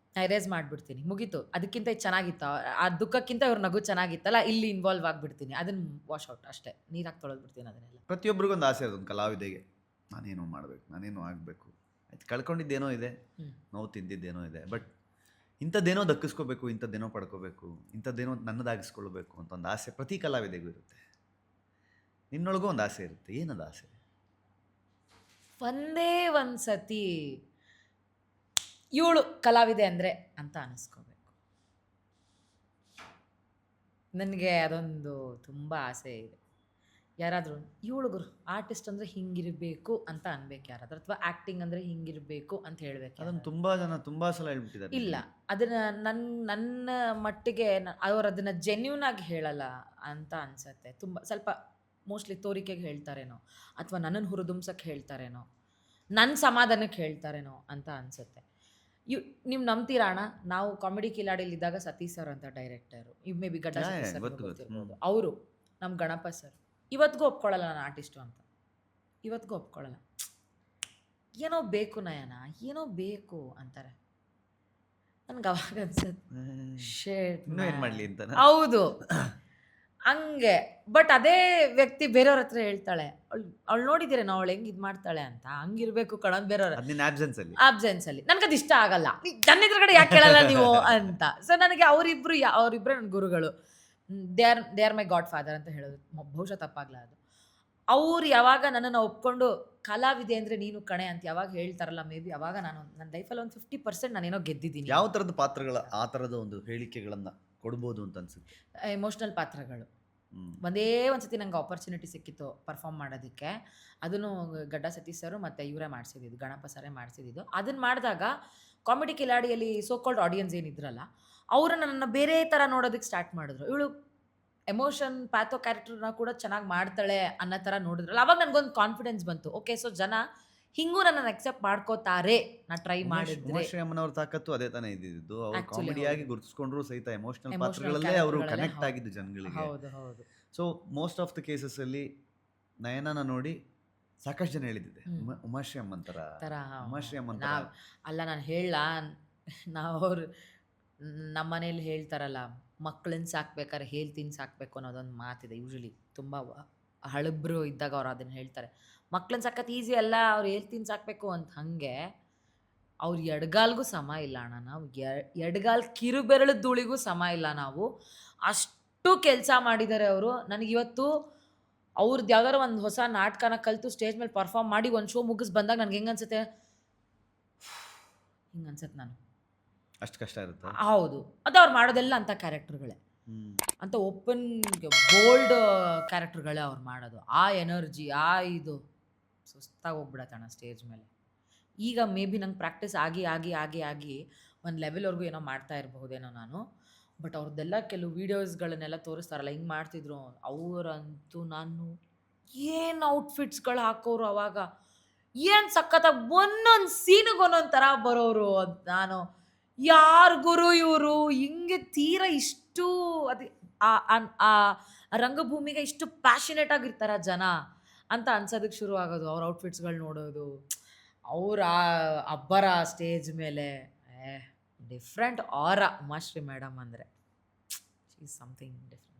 ಎರೇಸ್ ಮಾಡಿಬಿಡ್ತೀನಿ, ಮುಗೀತು. ಅದಕ್ಕಿಂತ ಇದು ಚೆನ್ನಾಗಿತ್ತು, ಆ ದುಃಖಕ್ಕಿಂತ ಇವ್ರ ನಗು ಚೆನ್ನಾಗಿತ್ತಲ್ಲ, ಇಲ್ಲಿ ಇನ್ವಾಲ್ವ್ ಆಗಿಬಿಡ್ತೀನಿ, ಅದನ್ನು ವಾಶ್ ಔಟ್ ಅಷ್ಟೇ, ನೀರಾಗಿ ತೊಳೆದ್ಬಿಡ್ತೀನಿ ಅದನ್ನೆಲ್ಲ. ಪ್ರತಿಯೊಬ್ಬರಿಗೊಂದು
ಆಸೆ ಇರೋದು, ಒಂದು ಕಲಾವಿದೆಗೆ ನಾನೇನೋ ಮಾಡಬೇಕು, ನಾನೇನೋ ಆಗಬೇಕು. ಆಯ್ತು, ಕಳ್ಕೊಂಡಿದ್ದೇನೋ ಇದೆ, ನೋವು ತಿಂದಿದ್ದೇನೋ ಇದೆ, ಬಟ್ ಇಂಥದ್ದೇನೋ ದಕ್ಕಿಸ್ಕೋಬೇಕು, ಇಂಥದ್ದೇನೋ ಪಡ್ಕೋಬೇಕು, ಇಂಥದ್ದೇನೋ ನನ್ನದಾಗಿಸ್ಕೊಳ್ಬೇಕು ಅಂತ ಒಂದು ಆಸೆ ಪ್ರತಿ ಕಲಾವಿದೆಗೂ ಇರುತ್ತೆ. ನಿನ್ನೊಳಗೂ ಒಂದು ಆಸೆ ಇರುತ್ತೆ. ಏನದು ಆಸೆ?
ಒಂದೇ ಒಂದು ಸತಿ ಇವಳು ಕಲಾವಿದೆ ಅಂದರೆ ಅಂತ ಅನ್ನಿಸ್ಕೋಬೇಕು. ನನಗೆ ಅದೊಂದು ತುಂಬ ಆಸೆ ಇದೆ. ಯಾರಾದರೂ ಹುಡುಗರು ಆರ್ಟಿಸ್ಟ್ ಅಂದರೆ ಹಿಂಗಿರಬೇಕು ಅಂತ ಅನ್ಬೇಕು ಯಾರಾದ್ರೂ, ಅಥವಾ ಆ್ಯಕ್ಟಿಂಗ್ ಅಂದರೆ ಹಿಂಗಿರಬೇಕು ಅಂತ ಹೇಳ್ಬೇಕು
ಅದನ್ನು
ಯಾರಾದ್ರೂ.
ತುಂಬಾ ಜನ ತುಂಬಾ ಸಲ ಹೇಳ್ಬಿಟ್ಟಿದ್ದಾರೆ.
ಇಲ್ಲ, ಅದನ್ನ ನನ್ನ ಮಟ್ಟಿಗೆ ಅವ್ರು ಅದನ್ನ ಜೆನ್ಯೂನ್ ಆಗಿ ಹೇಳಲ್ಲ ಅಂತ ಅನ್ಸತ್ತೆ. ಸ್ವಲ್ಪ ಮೋಸ್ಟ್ಲಿ ತೋರಿಕೆಗೆ ಹೇಳ್ತಾರೇನೋ, ಅಥವಾ ನನ್ನನ್ನು ಹುರಿದುಂಬ್ಸಕ್ಕೆ ಹೇಳ್ತಾರೇನೋ, ನನ್ನ ಸಮಾಧಾನಕ್ಕೆ ಹೇಳ್ತಾರೇನೋ ಅಂತ ಅನ್ಸುತ್ತೆ. ನೀವು ನಂಬ್ತೀರಾ ಅಣ್ಣ, ನಾವು ಕಾಮಿಡಿ ಕಿಲಾಡಿಲಿದ್ದಾಗ ಸತೀಶ್ ಸರ್ ಅಂತ ಡೈರೆಕ್ಟರು, ಮೇ ಬಿ ಗಡ್ಡ
Yeah,
ಸತೀಶ್ ಸರ್
ಗೊತ್ತು.
ಗೊತ್ತಿರ್ಬೋದು, ಅವರು ನಮ್ಮ ಗಣಪ ಸರ್ ಇವತ್ತಿಗೂ ಒಪ್ಕೊಳ್ಳಲ್ಲ ನಾನು ಆರ್ಟಿಸ್ಟು ಅಂತ, ಇವತ್ತಿಗೂ ಒಪ್ಕೊಳ್ಳಲ್ಲ. ಏನೋ ಬೇಕು ನಯನ, ಏನೋ ಬೇಕು ಅಂತಾರೆ. ನನ್ಗೆ ಅವಾಗ ಅನ್ಸುತ್ತೆ ಶೇಟ್
ಇನ್ನೂ ಏನ್ ಮಾಡ್ಲಿ ಅಂತ.
ಹೌದು ಹಂಗೆ. ಬಟ್ ಅದೇ ವ್ಯಕ್ತಿ ಬೇರೆಯವ್ರ ಹತ್ರ ಹೇಳ್ತಾಳೆ, ಅವಳು ನೋಡಿದ್ದೀರೇನೋ ಅವಳು ಹೆಂಗ್ ಇದು ಮಾಡ್ತಾಳೆ ಅಂತ, ಹಂಗಿರ್ಬೇಕು ಕಣೋದು ಬೇರೆಯವ್ರ
ಅದ್ ನಿನ್ನ ಆಬ್ಸೆನ್ಸ್ ಅಲ್ಲಿ.
ಆಬ್ಸೆನ್ಸ್ ಅಲ್ಲಿ. ನನಗದು ಇಷ್ಟ ಆಗಲ್ಲ, ನನ್ನ ಎದುರುಗಡೆ ಯಾಕೆ ಕೇಳಲ್ಲ ನೀವು ಅಂತ. ಸೊ ನನಗೆ ಅವರಿಬ್ಬರೇ ನನ್ನ ಗುರುಗಳು. They are my god father ಅಂತ ಹೇಳೋದು ಬಹುಶಃ ತಪ್ಪಾಗ್ಲ ಅದು. ಅವ್ರು ಯಾವಾಗ ನನ್ನನ್ನು ಒಪ್ಕೊಂಡು ಕಲಾವಿದೆ ಅಂದರೆ ನೀನು ಕಣೆ ಅಂತ ಯಾವಾಗ ಹೇಳ್ತಾರಲ್ಲ, ಮೇ ಬಿ ಅವಾಗ ನಾನು ನನ್ನ ಲೈಫಲ್ಲಿ ಒಂದು 50% ನಾನೇನೋ ಗೆದ್ದಿದ್ದೀನಿ.
ಯಾವ ಥರದ ಪಾತ್ರಗಳ ಆ ಥರದ ಒಂದು ಹೇಳಿಕೆಗಳನ್ನ ಕೊಡ್ಬೋದು ಅಂತ ಅನ್ಸುತ್ತೆ?
ಎಮೋಷ್ನಲ್ ಪಾತ್ರಗಳು. ಒಂದೇ ಒಂದ್ಸತಿ ನಂಗೆ ಆಪರ್ಚುನಿಟಿ ಸಿಕ್ಕಿತ್ತು ಪರ್ಫಾರ್ಮ್ ಮಾಡೋದಕ್ಕೆ. ಅದನ್ನು ಗಡ್ಡ ಸತೀಶ್ ಸರು ಮತ್ತು ಇವರೇ ಮಾಡಿಸಿದ್ದು, ಗಣಪ ಸರೇ ಮಾಡಿಸಿದ್ದು. ಅದನ್ನು ಮಾಡಿದಾಗ ಕಾಮಿಡಿ ಕಿಲಾಡಿಯಲ್ಲಿ ಸೋಕಾಲ್ಡ್ ಆಡಿಯನ್ಸ್ ಏನಿದ್ರಲ್ಲ, ಅವರು ನನ್ನನ್ನು ಬೇರೆ ಥರ ನೋಡೋದಕ್ಕೆ ಸ್ಟಾರ್ಟ್ ಮಾಡಿದ್ರು. ಇವಳು ಎಮೋಷನ್ ಪ್ಯಾಥೋ ಕ್ಯಾರೆಕ್ಟರ್ನ ಕೂಡ ಚೆನ್ನಾಗಿ ಮಾಡ್ತಾಳೆ ಅನ್ನೋ ಥರ ನೋಡಿದ್ರಲ್ಲ, ಅವಾಗ ನನಗೊಂದು ಕಾನ್ಫಿಡೆನ್ಸ್ ಬಂತು. ಓಕೆ, ಸೊ ಜನ ಹಿಂಗೂ ನನ್ನನ್ನು ಅಕ್ಸೆಪ್ಟ್ ಮಾಡ್ಕೋತಾರೆ, ನಾ ಟ್ರೈ ಮಾಡಿದ್ರೆ.
ಉಮಾಶ್ರೀ ಅಮ್ಮನವ್ರ ತಾಕತ್ತು ಅದೇ ತಾನೇ ಇದ್ದಿದ್ದು. ಅವ್ರು
Actually
ಕಾಮಿಡಿಯಾಗಿ
ಹೌದು.
ಗುರುತಿಸ್ಕೊಂಡ್ರು ಸಹಿತ ಎಮೋಷನಲ್
Emotional
ಪಾತ್ರಗಳಲ್ಲೇ ಅವರು
characterಗಳಲ್ಲೇ
ಕನೆಕ್ಟ್ ಆಗಿದ್ದು ಜನಗಳಿಗೆ.
ಹೌದು ಹೌದು.
So most of the cases ಅಲ್ಲಿ ನಯನನ ನೋಡಿ ಸಾಕಷ್ಟು ಜನ ಹೇಳಿದ್ದೆ, ಉಮಾಶ್ರೀ ಅಮ್ಮನ್ ತರ,
ಥರ
ಉಮಾಶ್ರೀ ಅಮ್ಮನ್
ನಾವು ಅಲ್ಲ, ನಾನು ಹೇಳ ನಾವು ಅವ್ರು ನಮ್ಮ ಮನೇಲಿ ಹೇಳ್ತಾರಲ್ಲ, ಮಕ್ಕಳನ್ನ ಸಾಕ್ಬೇಕಾದ್ರೆ ಹೇಳ್ತೀನಿ ಸಾಕಬೇಕು ಅನ್ನೋದೊಂದು ಮಾತಿದೆ. ಯೂಶಲಿ ತುಂಬ ಹಳಬ್ರು ಇದ್ದಾಗ ಅವ್ರು ಅದನ್ನು ಹೇಳ್ತಾರೆ, ಮಕ್ಕಳನ್ನ ಸಾಕೋದು ಈಸಿ ಅಲ್ಲ, ಅವ್ರು ಹೇಳ್ತೀನಿ ಸಾಕಬೇಕು ಅಂತ. ಹಾಗೆ ಅವ್ರ ಎಡಗಾಲ್ಗೂ ಸಮ ಇಲ್ಲ ಅಣ್ಣ, ನಾವು ಎಡಗಾಲ್ ಕಿರುಬೆರಳು ಧೂಳಿಗೂ ಸಮ ಇಲ್ಲ ನಾವು. ಅಷ್ಟು ಕೆಲಸ ಮಾಡಿದ್ದಾರೆ ಅವರು. ನನಗಿವತ್ತು ಅವ್ರದ್ದು ಯಾವ್ದಾರು ಒಂದು ಹೊಸ ನಾಟಕನ ಕಲಿತು ಸ್ಟೇಜ್ ಮೇಲೆ ಪರ್ಫಾರ್ಮ್ ಮಾಡಿ ಒಂದು ಶೋ ಮುಗಿಸ್ ಬಂದಾಗ ನನಗೆ ಹೆಂಗೆ ಅನ್ಸುತ್ತೆ, ಹಿಂಗೆ ಅನ್ಸುತ್ತೆ ನಾನು.
ಅಷ್ಟು ಕಷ್ಟ ಇರುತ್ತೆ.
ಹೌದು, ಅದು ಅವ್ರು ಮಾಡೋದೆಲ್ಲ ಅಂಥ ಕ್ಯಾರೆಕ್ಟರ್ಗಳೇ, ಅಂತ ಓಪನ್ ಬೋಲ್ಡ್ ಕ್ಯಾರೆಕ್ಟರ್ಗಳೇ ಅವ್ರು ಮಾಡೋದು. ಆ ಎನರ್ಜಿ, ಇದು ಸುಸ್ತಾಗಿ ಹೋಗ್ಬಿಡತ್ತಣ್ಣ ಸ್ಟೇಜ್ ಮೇಲೆ. ಈಗ ಮೇ ಬಿ ನಂಗೆ ಪ್ರಾಕ್ಟೀಸ್ ಆಗಿ ಆಗಿ ಆಗಿ ಆಗಿ ಒಂದು ಲೆವೆಲ್ವರೆಗೂ ಏನೋ ಮಾಡ್ತಾ ಇರಬಹುದೇನೋ ನಾನು. ಬಟ್ ಅವ್ರದ್ದೆಲ್ಲ ಕೆಲವು ವೀಡಿಯೋಸ್ಗಳನ್ನೆಲ್ಲ ತೋರಿಸ್ತಾರಲ್ಲ, ಹಿಂಗೆ ಮಾಡ್ತಿದ್ರು ಅವರಂತೂ. ನಾನು ಏನು ಔಟ್ಫಿಟ್ಸ್ಗಳು ಹಾಕೋರು ಅವಾಗ, ಏನು ಸಖತ್ತಾಗಿ ಒಂದೊಂದು ಸೀನಿಗೆ ಒಂದೊಂದು ಥರ ಬರೋರು. ಅಂತ ನಾನು ಯಾರು ಗುರು ಇವರು, ಹಿಂಗೆ ತೀರಾ ಇಷ್ಟು ಅದು ಆ ರಂಗಭೂಮಿಗೆ ಇಷ್ಟು ಪ್ಯಾಷನೇಟ್ ಆಗಿರ್ತಾರ ಜನ ಅಂತ ಅನ್ಸೋದಕ್ಕೆ ಶುರು ಆಗೋದು. ಅವ್ರ ಔಟ್ಫಿಟ್ಸ್ಗಳು ನೋಡೋದು, ಅವ್ರ ಅಬ್ಬರ ಸ್ಟೇಜ್ ಮೇಲೆ ಡಿಫ್ರೆಂಟ್ ಆರಾ. ಉಮಾಶ್ರೀ ಮೇಡಮ್ ಅಂದರೆ ಶಿ ಈಸ್ ಸಮಥಿಂಗ್ ಡಿಫ್ರೆಂಟ್.